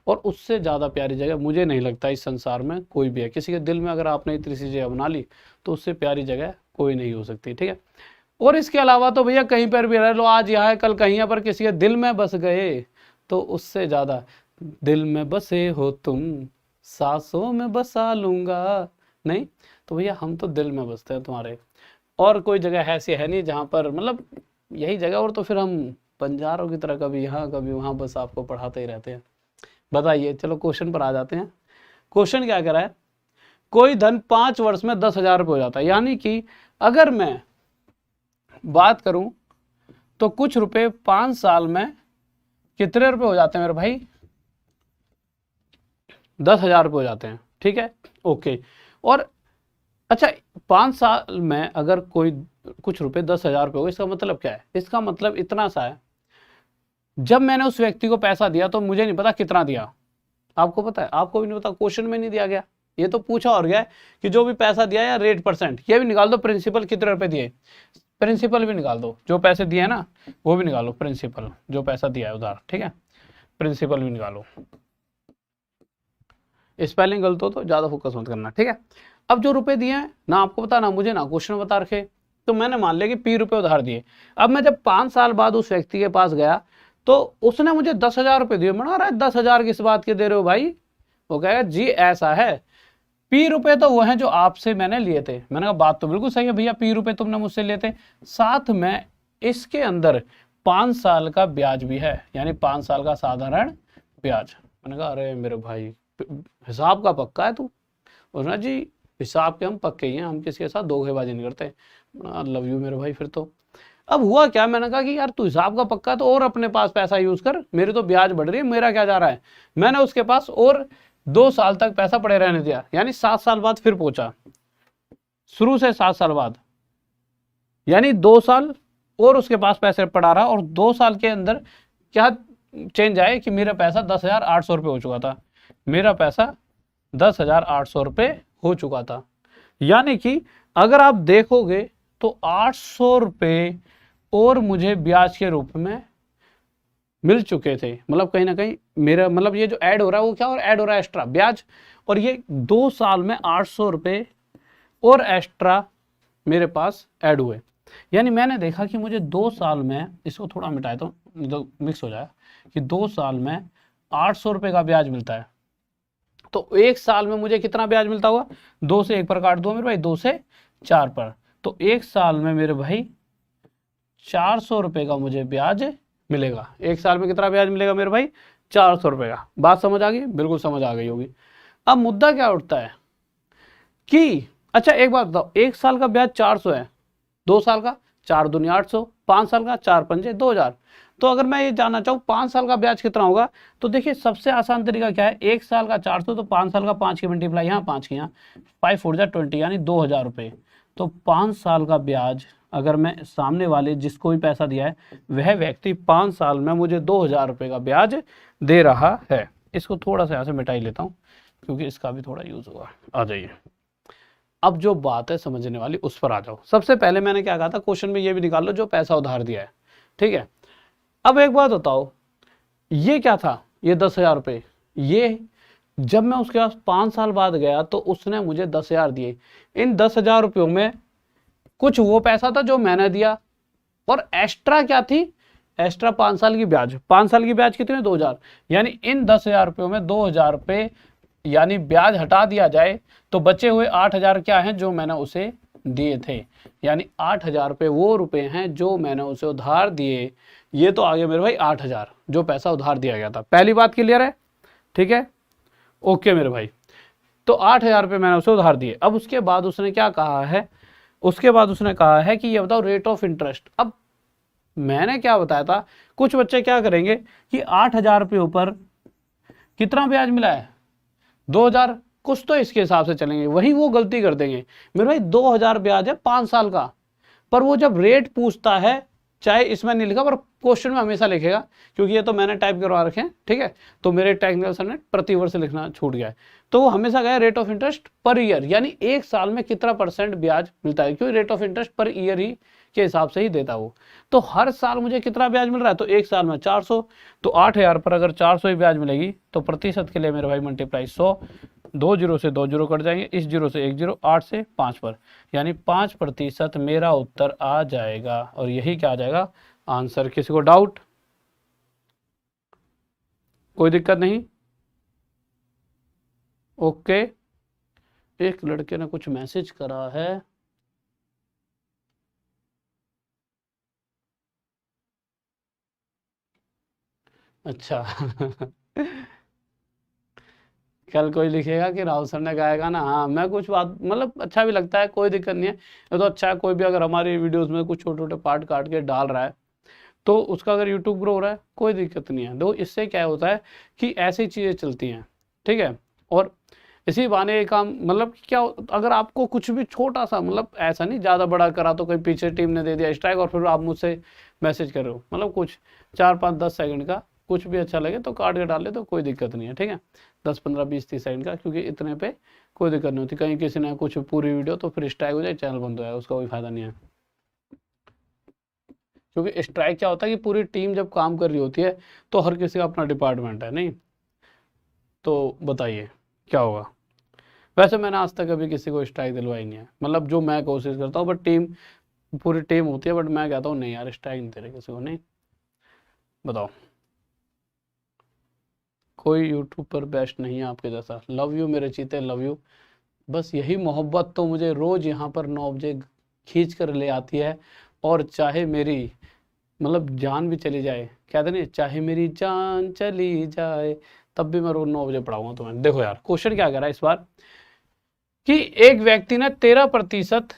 Speaker 1: और उससे ज़्यादा प्यारी जगह मुझे नहीं लगता इस संसार में कोई भी है। किसी के दिल में अगर आपने इतनी सी जगह बना ली, तो उससे प्यारी जगह कोई नहीं हो सकती, ठीक है। और इसके अलावा तो भैया कहीं पर भी रह लो, आज यहाँ है कल कहीं पर किसी के दिल में बस गए, तो उससे ज़्यादा दिल में बसे हो तुम, सांसों में बसा लूँगा, नहीं तो भैया हम तो दिल में बसते हैं तुम्हारे। और कोई जगह ऐसी है नहीं जहाँ पर, मतलब यही जगह, और तो फिर हम बंजारों की तरह कभी यहाँ कभी वहाँ बस आपको पढ़ाते ही रहते हैं। बताइए, चलो क्वेश्चन पर आ जाते हैं। क्वेश्चन क्या कह रहा है? कोई धन 5 वर्ष में 10,000 रुपये हो जाता है, यानी कि अगर मैं बात करूं तो कुछ रुपए 5 साल में कितने रुपए हो जाते हैं मेरे भाई? 10,000 रुपये हो जाते हैं, ठीक है, ओके। और अच्छा, 5 साल में अगर कोई कुछ रुपए 10,000 रुपये हो, इसका मतलब क्या है? इसका मतलब इतना सा है, जब मैंने उस व्यक्ति को पैसा दिया तो मुझे नहीं पता कितना दिया, आपको पता है? आपको भी नहीं पता, क्वेश्चन में नहीं दिया गया, ये तो पूछा और गया है कि जो भी पैसा दिया या रेट परसेंट, ये भी निकाल दो, प्रिंसिपल कितने रुपए दिए, प्रिंसिपल भी निकाल दो, जो पैसे दिए हैं ना वो भी निकालो, प्रिंसिपल जो पैसा दिया है उधार, ठीक है, प्रिंसिपल भी निकालो। स्पेलिंग गलत हो तो ज़्यादा फोकस मत करना, ठीक है। अब जो रुपए दिए हैं ना आपको पता ना मुझे, ना क्वेश्चन बता रखे, तो मैंने मान लिया कि P रुपए उधार दिए। अब मैं जब 5 साल बाद उस व्यक्ति के पास गया तो उसने मुझे 10,000 रुपये दिए। मैंने कहा 10,000 किस बात के दे रहे हो भाई? वो कहेगा जी ऐसा है, P रुपए तो वो हैं जो आपसे मैंने लिए थे। मैंने कहा बात तो बिल्कुल सही है भैया, P रुपए तुमने मुझसे लिए थे, साथ में इसके अंदर 5 साल का ब्याज भी है, यानी 5 साल का साधारण ब्याज। मैंने कहा अरे मेरे भाई हिसाब का पक्का है तू? उसने जी हिसाब के हम पक्के ही हैं, हम किसी के साथ धोखेबाजी नहीं करते। लव यू मेरे भाई। फिर तो अब हुआ क्या, मैंने कहा कि यार तू हिसाब का पक्का तो और अपने पास पैसा यूज कर, मेरी तो ब्याज बढ़ रही है, मेरा क्या जा रहा है। मैंने उसके पास और 2 साल तक पैसा पड़े रहने दिया, यानी 7 साल बाद फिर पहुंचा, शुरू से 7 साल बाद, यानी 2 साल और उसके पास पैसे पड़ा रहा, और 2 साल के अंदर क्या चेंज आए कि मेरा पैसा 10,800 रुपये हो चुका था, मेरा पैसा 10,800 रुपये हो चुका था। यानी कि अगर आप देखोगे तो 800 रुपये और मुझे ब्याज के रूप में मिल चुके थे। मतलब कहीं ना कहीं मेरा मतलब ये जो ऐड हो रहा है वो क्या, और ऐड हो रहा है एक्स्ट्रा ब्याज, और ये 2 साल में 800 रुपये और एक्स्ट्रा मेरे पास ऐड हुए। यानी मैंने देखा कि मुझे 2 साल में, इसको थोड़ा मिटाए तो मिक्स हो जाए, कि 2 साल में 800 रुपये का ब्याज मिलता है, तो 1 साल में मुझे कितना ब्याज मिलता होगा? 2 से 1 पर काट दो मेरे भाई, 2 से 4 पर, तो 1 साल में मेरे भाई 400 रुपये का मुझे ब्याज मिलेगा। 1 साल में कितना ब्याज मिलेगा मेरे भाई? 400 रुपये का। बात समझ आ गई? बिल्कुल समझ आ गई होगी। अब मुद्दा क्या उठता है कि अच्छा एक बात बताओ, 1 साल का ब्याज 400 है, 2 साल का 4 दूनी 800, 5 साल का 4 पंजे 2,000। तो अगर मैं ये जानना चाहूँ 5 साल का ब्याज कितना होगा, तो देखिए सबसे आसान तरीका क्या है, 1 साल का 400 तो 5 साल का 5 की मल्टीप्लाई यहाँ 5 की यहाँ, 5 4 20, यानी 2,000 रुपये। तो 5 साल का ब्याज अगर मैं सामने वाले जिसको भी पैसा दिया है वह व्यक्ति 5 साल में मुझे 2,000 रुपये का ब्याज दे रहा है। इसको थोड़ा सा यहाँ से मिटा ही लेता हूँ क्योंकि इसका भी थोड़ा यूज होगा। आ जाइए, अब जो बात है समझने वाली उस पर आ जाओ। सबसे पहले मैंने क्या कहा था, क्वेश्चन में ये भी निकाल लो जो पैसा उधार दिया है, ठीक है। अब एक बात बताओ, ये क्या था? ये 10,000 रुपये। ये जब मैं उसके पास 5 साल बाद गया तो उसने मुझे 10,000 दिए। इन 10,000 रुपयों में कुछ वो पैसा था जो मैंने दिया, और एक्स्ट्रा क्या थी, एक्स्ट्रा 5 साल की ब्याज। 5 साल की ब्याज कितने, 2,000। यानी इन 10,000 रुपयों में 2,000 रुपये यानी ब्याज हटा दिया जाए तो बचे हुए 8,000 क्या हैं जो मैंने उसे दिए थे। यानी 8,000 रुपये वो रुपए हैं जो मैंने उसे उधार दिए। ये तो आ गया मेरे भाई 8,000 जो पैसा उधार दिया गया था। पहली बात क्लियर है, ठीक है, ओके मेरे भाई। तो 8,000 रुपये मैंने उसे उधार दिए। अब उसके बाद उसने क्या कहा है, उसके बाद उसने कहा है कि ये बताओ रेट ऑफ इंटरेस्ट। अब मैंने क्या बताया था, कुछ बच्चे क्या करेंगे कि 8,000 रुपये ऊपर कितना ब्याज मिला है, 2,000, कुछ तो इसके हिसाब से चलेंगे, वही वो गलती कर देंगे। मेरे भाई 2,000 ब्याज है 5 साल का, पर वो जब रेट पूछता है, चाहे इसमें नहीं लिखा पर क्वेश्चन में हमेशा लिखेगा, क्योंकि ये तो मैंने टाइप करवा रखे हैं, ठीक है, तो मेरे टेक्निकल सर ने प्रति वर्ष लिखना छूट गया है। तो वो हमेशा गया rate of interest per year, यानी एक साल में कितना % ब्याज मिलता है, क्योंकि rate of interest per year ही के हिसाब से ही देता वो। तो हर साल मुझे कितना ब्याज मिल रहा है, तो एक साल में 400, तो 8,000 पर अगर 400 ही ब्याज मिलेगी तो प्रतिशत के लिए मेरे भाई मल्टीप्लाई 100, 2 जीरो से 2 जीरो कट जाएंगे, इस जीरो से 1 जीरो, 8 से 5 पर, यानी 5% मेरा उत्तर आ जाएगा। और यही क्या आ जाएगा आंसर। किसी को डाउट, कोई दिक्कत नहीं, ओके। एक लड़के ने कुछ मैसेज करा है, अच्छा कल कोई लिखेगा कि राहुल सर ने गाएगा ना, हाँ मैं कुछ बात मतलब अच्छा भी लगता है, कोई दिक्कत नहीं है, ये तो अच्छा है। कोई भी अगर हमारी वीडियोस में कुछ छोटे छोटे पार्ट काट के डाल रहा है तो उसका अगर यूट्यूब ग्रो हो रहा है कोई दिक्कत नहीं है। दो इससे क्या होता है कि ऐसी चीज़ें चलती हैं, ठीक है। और इसी बहाने ये काम मतलब क्या, अगर आपको कुछ भी छोटा सा मतलब ऐसा नहीं ज़्यादा बड़ा करा तो कोई पीछे टीम ने दे दिया स्ट्राइक और फिर आप मुझसे मैसेज कर रहे हो, मतलब कुछ 4, 5, 10 सेकंड का कुछ भी अच्छा लगे तो काट के डाल ले तो कोई दिक्कत नहीं है, ठीक है। 10, 15, 20, 30 सेकंड का, क्योंकि इतने पे कोई दिक्कत नहीं होती। कहीं किसी ने कुछ पूरी वीडियो तो फिर स्ट्राइक हो जाए, चैनल बंद हो जाए, उसका कोई फायदा नहीं है। क्योंकि स्ट्राइक क्या होता है कि पूरी टीम जब काम कर रही होती है तो हर किसी का अपना डिपार्टमेंट है, नहीं तो बताइए क्या होगा। वैसे मैंने आज तक अभी किसी को स्ट्राइक दिलवाई नहीं है, मतलब जो मैं कोशिश करता हूँ, बट टीम पूरी टीम होती है, बट मैं कहता हूँ नहीं यार स्ट्राइक नहीं दे रहे किसी को, नहीं। बताओ, कोई यूट्यूब पर बेस्ट नहीं है आपके जैसा। लव यू मेरे चीते, लव यू। बस यही मोहब्बत तो मुझे रोज़ यहाँ पर 9 बजे खींच कर ले आती है, और चाहे मेरी मतलब जान भी चली जाए, कहते नहीं चाहे मेरी जान चली जाए तब भी मैं रोज 9 बजे पढ़ाऊंगा तुम्हें। देखो यार क्वेश्चन क्या कह रहा है इस बार कि एक व्यक्ति ने 13%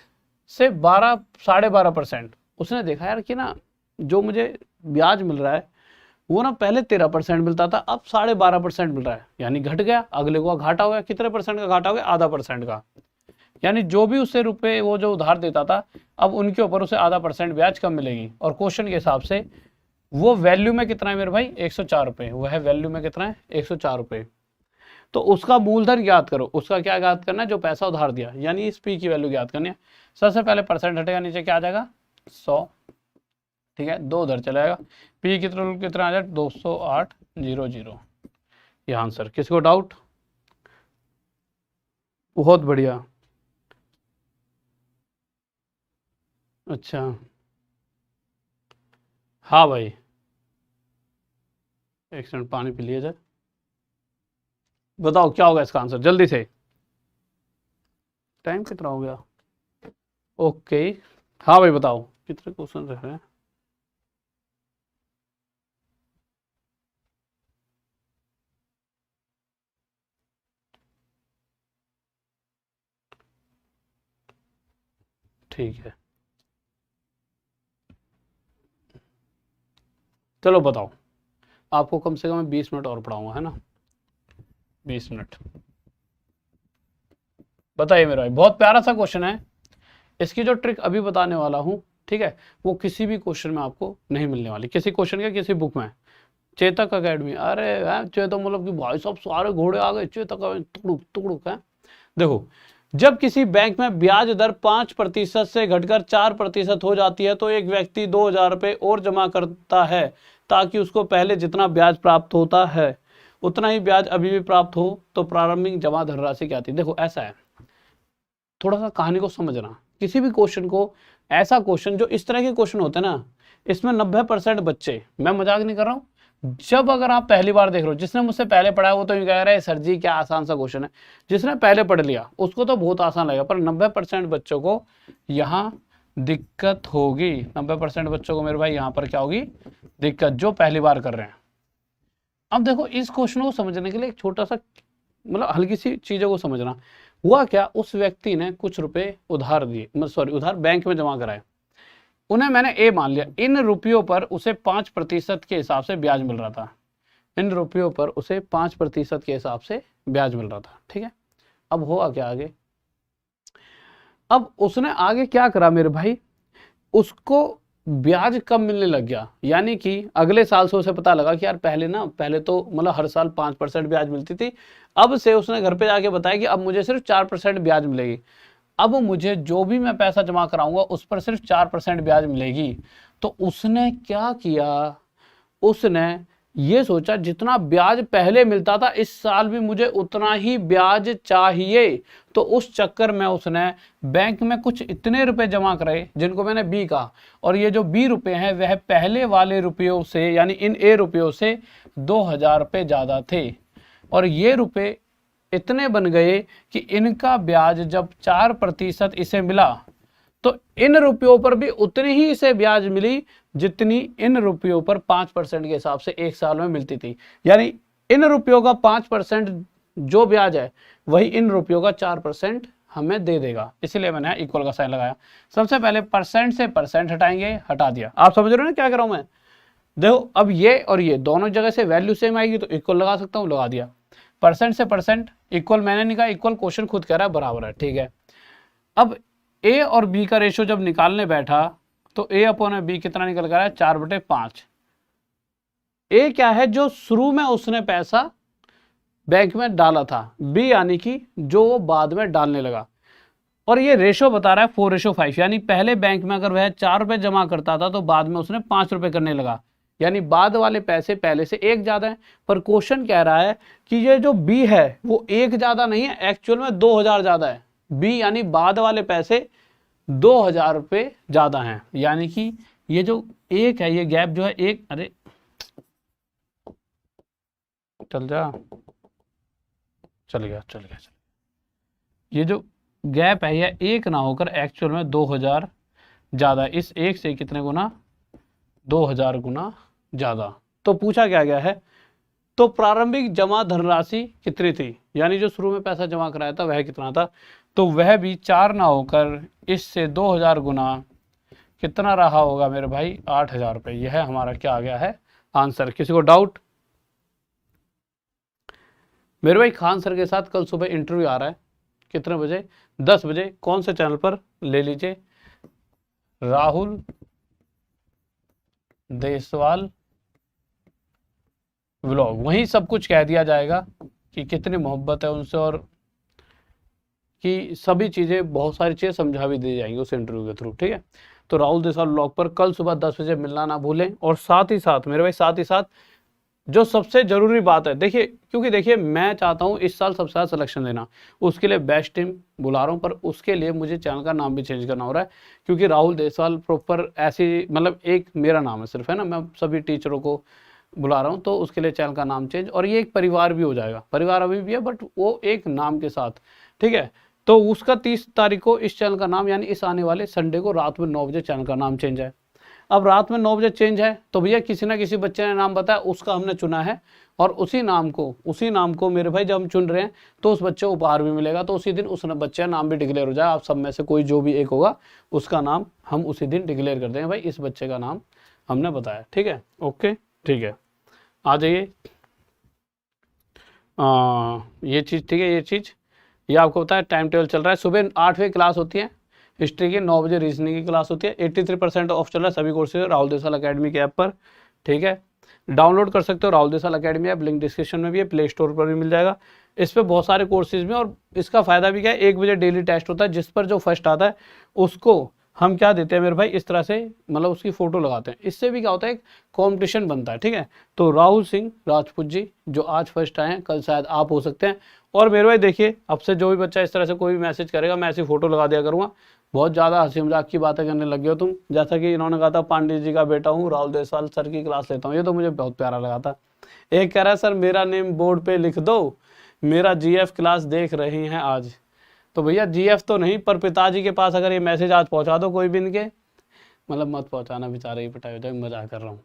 Speaker 1: से 12, 12.5% उसने देखा यार कि ना जो मुझे ब्याज मिल रहा है वो ना पहले 13% मिलता था, अब 12.5% मिल रहा है, यानी घट गया। अगले को घाटा हो गया, कितने % का घाटा हो गया, आधा % का। यानी जो भी उससे रुपए वो जो उधार देता था अब उनके ऊपर उसे आधा % ब्याज कम मिलेगी। और क्वेश्चन के हिसाब से वो वैल्यू में कितना है मेरे भाई, 104 रुपये। वह वैल्यू में कितना है, 104 रुपये। तो उसका मूलधन ज्ञात करो, उसका क्या ज्ञात करना है, जो पैसा उधार दिया, यानी इस पी की वैल्यू ज्ञात करनी है। सबसे पहले % हटेगा, नीचे क्या आ जाएगा 100, ठीक है, 2 उधर चला जाएगा, पी कितना आ जाए 208.00। ये आंसर। किसी को डाउट, बहुत बढ़िया, अच्छा हाँ भाई, एक सेकंड पानी पी लिया जाए। बताओ क्या होगा इसका आंसर जल्दी से, टाइम कितना हो गया, ओके। हाँ भाई बताओ कितने क्वेश्चन रह रहे हैं। ठीक है चलो बताओ, आपको कम से कम 20 मिनट और पढ़ाऊंगा, है ना, 20 मिनट। बताइए मेरा भाई, बहुत प्यारा सा क्वेश्चन है। इसकी जो ट्रिक अभी बताने वाला हूँ, ठीक है, वो किसी भी क्वेश्चन में आपको नहीं मिलने वाली, किसी क्वेश्चन के किसी बुक में। चेतक अकेडमी, अरे चेतक मतलब कि भाई साहब सारे घोड़े आ गए, चेतक तुड़ुक तुड़ुक है। देखो, जब किसी बैंक में ब्याज दर 5% से घटकर 4% हो जाती है तो एक व्यक्ति 2,000 रुपये और जमा करता है ताकि उसको पहले जितना ब्याज प्राप्त होता है उतना ही ब्याज अभी भी प्राप्त हो तो प्रारंभिक जमा धनराशि क्या थी। देखो ऐसा है, थोड़ा सा कहानी को समझना। किसी भी क्वेश्चन को, ऐसा क्वेश्चन जो इस तरह के क्वेश्चन होते हैं ना, इसमें 90% बच्चे, मैं मजाक नहीं कर रहा हूँ, जब अगर आप पहली बार देख रहे हो, जिसने मुझसे पहले पढ़ा है वो तो ये कह रहा है सर जी क्या आसान सा क्वेश्चन है, जिसने पहले पढ़ लिया उसको तो बहुत आसान लगेगा, पर 90% बच्चों को यहाँ दिक्कत होगी। 90% बच्चों को मेरे भाई यहाँ पर क्या होगी, दिक्कत, जो पहली बार कर रहे हैं। अब देखो इस क्वेश्चन को समझने के लिए एक छोटा सा, मतलब हल्की सी चीजों को समझना। हुआ क्या, उस व्यक्ति ने कुछ रुपए उधार दिए, सॉरी उधार बैंक में जमा कराए, उन्हें मैंने ए मान लिया। इन रुपयों पर उसे 5% के हिसाब से ब्याज मिल रहा था। इन रुपयों पर उसे 5% के हिसाब से ब्याज मिल रहा था, ठीक है। अब हुआ क्या आगे, अब उसने आगे क्या करा मेरे भाई, उसको ब्याज कम मिलने लग गया, यानी कि अगले साल से उसे पता लगा कि यार पहले तो मतलब हर साल 5% ब्याज मिलती थी, अब से उसने घर पे जाके बताया कि अब मुझे सिर्फ 4% ब्याज मिलेगी। अब मुझे जो भी मैं पैसा जमा कराऊंगा उस पर सिर्फ 4% ब्याज मिलेगी। तो उसने क्या किया, उसने ये सोचा जितना ब्याज पहले मिलता था इस साल भी मुझे उतना ही ब्याज चाहिए। तो उस चक्कर में उसने बैंक में कुछ इतने रुपए जमा कराए जिनको मैंने बी कहा, और ये जो बी रुपए हैं वह पहले वाले रुपयों से, यानी इन ए रुपयों से 2000 रुपये ज्यादा थे, और ये रुपए इतने बन गए कि इनका ब्याज जब 4% इसे मिला तो इन रुपयों पर भी उतनी ही इसे ब्याज मिली जितनी इन रुपयों पर 5% के हिसाब से एक साल में मिलती थी। यानी इन रुपयों का 5% जो ब्याज है वही इन रुपयों का 4% हमें दे देगा, इसलिए मैंने इक्वल का साइन लगाया। सबसे पहले परसेंट से परसेंट हटाएंगे, हटा दिया। आप समझ रहे हो ना क्या कर रहा हूं मैं। देखो अब ये और ये दोनों जगह से वैल्यू सेम आएगी तो इक्वल लगा सकता हूं, लगा दिया। परसेंट से परसेंट इक्वल मैंने नहीं कहा, इक्वल क्वेश्चन खुद कह रहा है बराबर है, ठीक है। अब ए और बी का रेशो जब निकालने बैठा तो ए अपॉन बी कितना निकल कर आया, 4/5। ए क्या है, जो शुरू में उसने पैसा बैंक में डाला था, बी यानी कि जो वो बाद में डालने लगा, और ये रेशो बता रहा है 4:5, यानी पहले बैंक में अगर वह 4 रुपए जमा करता था तो बाद में उसने 5 रुपए करने लगा, यानी बाद वाले पैसे पहले से एक ज्यादा है। पर क्वेश्चन कह रहा है कि ये जो बी है वो एक ज्यादा नहीं है, एक्चुअल में 2000 ज्यादा है। बी यानी बाद वाले पैसे 2000 रुपये ज्यादा हैं, यानी कि ये जो एक है, ये गैप जो है एक, अरे चल जा, चल गया, ये जो गैप है यह एक ना होकर एक्चुअल में 2000 ज्यादा, इस एक से कितने गुना, 2000 गुना ज्यादा। तो पूछा क्या गया है, तो प्रारंभिक जमा धनराशि कितनी थी, यानी जो शुरू में पैसा जमा कराया था वह कितना था, तो वह भी 4 ना होकर इससे 2000 गुना कितना रहा होगा मेरे भाई, 8000 रुपये। यह हमारा क्या आ गया है आंसर। किसी को डाउट। मेरे भाई खान सर के साथ कल सुबह इंटरव्यू आ रहा है, कितने बजे, 10 बजे। कौन से चैनल पर, ले लीजिए राहुल देसवाल व्लॉग, वहीं सब कुछ कह दिया जाएगा कि कितनी मोहब्बत है उनसे, और कि सभी चीज़ें, बहुत सारी चीज़ें समझा भी दी जाएंगी उस इंटरव्यू के थ्रू, ठीक है। तो राहुल देसवाल व्लॉग पर कल सुबह 10 बजे मिलना ना भूलें। और साथ ही साथ मेरे भाई, साथ ही साथ जो सबसे जरूरी बात है, देखिए क्योंकि देखिए मैं चाहता हूँ इस साल सबसे ज़्यादा सिलेक्शन देना, उसके लिए बेस्ट टीम बुला रहा हूँ, पर उसके लिए मुझे चैनल का नाम भी चेंज करना हो रहा है, क्योंकि राहुल देसवाल प्रॉपर ऐसी, मतलब एक मेरा नाम है सिर्फ, है ना, मैं सभी टीचरों को बुला रहा हूँ, तो उसके लिए चैनल का नाम चेंज, और ये एक परिवार भी हो जाएगा, परिवार अभी भी है बट वो एक नाम के साथ, ठीक है। तो उसका 30 तारीख को इस चैनल का नाम, यानी इस आने वाले संडे को रात में 9 बजे चैनल का नाम चेंज है। अब रात में 9 बजे चेंज है तो भैया किसी ना किसी बच्चे ने नाम बताया, उसका हमने चुना है, और उसी नाम को मेरे भाई जब हम चुन रहे हैं तो उस बच्चे को उपहार भी मिलेगा। तो उसी दिन उस बच्चे का नाम भी डिक्लेयर हो जाए, आप सब में से कोई जो भी एक होगा उसका नाम हम उसी दिन डिक्लेयर कर देंगे, भाई इस बच्चे का नाम हमने बताया, ठीक है। ओके ठीक है, आ जाइए। ये चीज़ ठीक है, ये आपको पता है टाइम टेबल चल रहा है। सुबह 8 बजे क्लास होती है हिस्ट्री की, 9 बजे रीजनिंग की क्लास होती है। 83% ऑफ चल रहा है सभी कोर्सेज राहुल देसवाल अकेडमी के ऐप पर, ठीक है। डाउनलोड कर सकते हो Rahul Deswal academy app, link description में भी है, प्ले स्टोर पर भी मिल जाएगा। इस पर बहुत सारे कोर्सेज में, और इसका फ़ायदा भी क्या है, 1 बजे डेली टेस्ट होता है, जिस पर जो फर्स्ट आता है उसको हम क्या देते हैं मेरे भाई, इस तरह से मतलब उसकी फोटो लगाते हैं। इससे भी क्या होता है, एक कंपटीशन बनता है, ठीक है। तो राहुल सिंह राजपूत जी जो आज फर्स्ट आए हैं, कल शायद आप हो सकते हैं। और मेरे भाई देखिए, अब से जो भी बच्चा इस तरह से कोई भी मैसेज करेगा, मैं ऐसी फोटो लगा दिया करूँगा। बहुत ज़्यादा हंसी मजाक की बातें करने लग गए हो तुम। जैसा कि इन्होंने कहा था, पांडे जी का बेटा हूँ, राहुल देसवाल सर की क्लास लेता हूँ, ये तो मुझे बहुत प्यारा लगा था। एक कह रहा है सर मेरा नेम बोर्ड पे लिख दो, मेरा जीएफ क्लास देख रही हैं आज। तो भैया जीएफ तो नहीं, पर पिताजी के पास अगर ये मैसेज आज पहुंचा दो कोई भी इनके, मतलब मत पहुंचाना, बेचारे ही पिटाई हो जाए, मजाक कर रहा हूँ।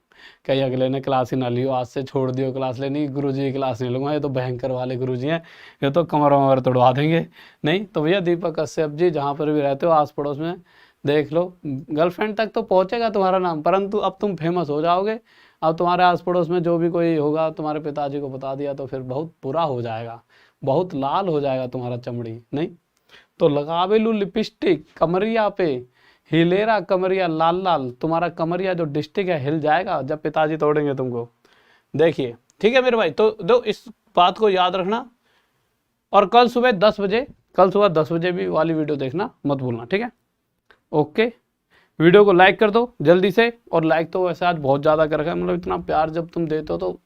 Speaker 1: कहीं अगले ने क्लास ही ना लियो, आज से छोड़ दियो क्लास लेनी, गुरुजी की क्लास नहीं लूंगा, ये तो भयंकर वाले गुरुजी हैं, ये तो कमर वमर तोड़वा देंगे। नहीं तो भैया दीपक कश्यप जी जहाँ पर भी रहते हो आस पड़ोस में देख लो, गर्लफ्रेंड तक तो पहुंचेगा तुम्हारा नाम, परंतु अब तुम फेमस हो जाओगे। अब तुम्हारे आस पड़ोस में जो भी कोई होगा, तुम्हारे पिताजी को बता दिया तो फिर बहुत बुरा हो जाएगा, बहुत लाल हो जाएगा तुम्हारा चमड़ी। नहीं तो लगावे लू लिपस्टिक कमरिया पे, हिलेरा कमरिया लाल लाल, तुम्हारा कमरिया जो डिस्ट्रिक्ट है हिल जाएगा जब पिताजी तोड़ेंगे तुमको, देखिए। ठीक है मेरे भाई, तो दो इस बात को याद रखना। और कल सुबह 10 बजे भी वाली वीडियो देखना मत भूलना, ठीक है। ओके, वीडियो को लाइक कर दो जल्दी से। और लाइक तो वैसे आज बहुत ज़्यादा कर रखा है, मतलब इतना प्यार जब तुम देते हो तो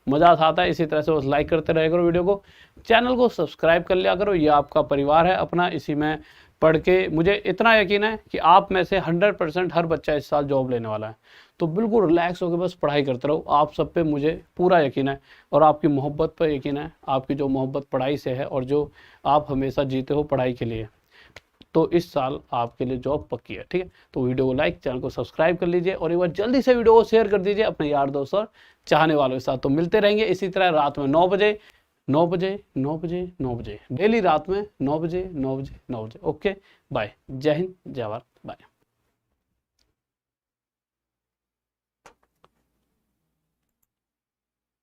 Speaker 1: मज़ा आता है। इसी तरह से बस लाइक करते रहे करो वीडियो को, चैनल को सब्सक्राइब कर लिया करो, ये आपका परिवार है अपना। इसी में पढ़ के मुझे इतना यकीन है कि आप में से 100% हर बच्चा इस साल जॉब लेने वाला है। तो बिल्कुल रिलैक्स होकर बस पढ़ाई करते रहो, आप सब पे मुझे पूरा यकीन है, और आपकी मोहब्बत पर यकीन है, आपकी जो मोहब्बत पढ़ाई से है और जो आप हमेशा जीते हो पढ़ाई के लिए, तो इस साल आपके लिए जॉब पक्की है, ठीक है। तो वीडियो को लाइक, चैनल को सब्सक्राइब कर लीजिए, और एक बार जल्दी से वीडियो को शेयर कर दीजिए अपने यार दोस्त और चाहने वालों के साथ। तो मिलते रहेंगे इसी तरह रात में 9 बजे 9 बजे 9 बजे 9 बजे डेली रात में 9 बजे 9 बजे 9 बजे। ओके बाय, जय हिंद जय भारत, बाय।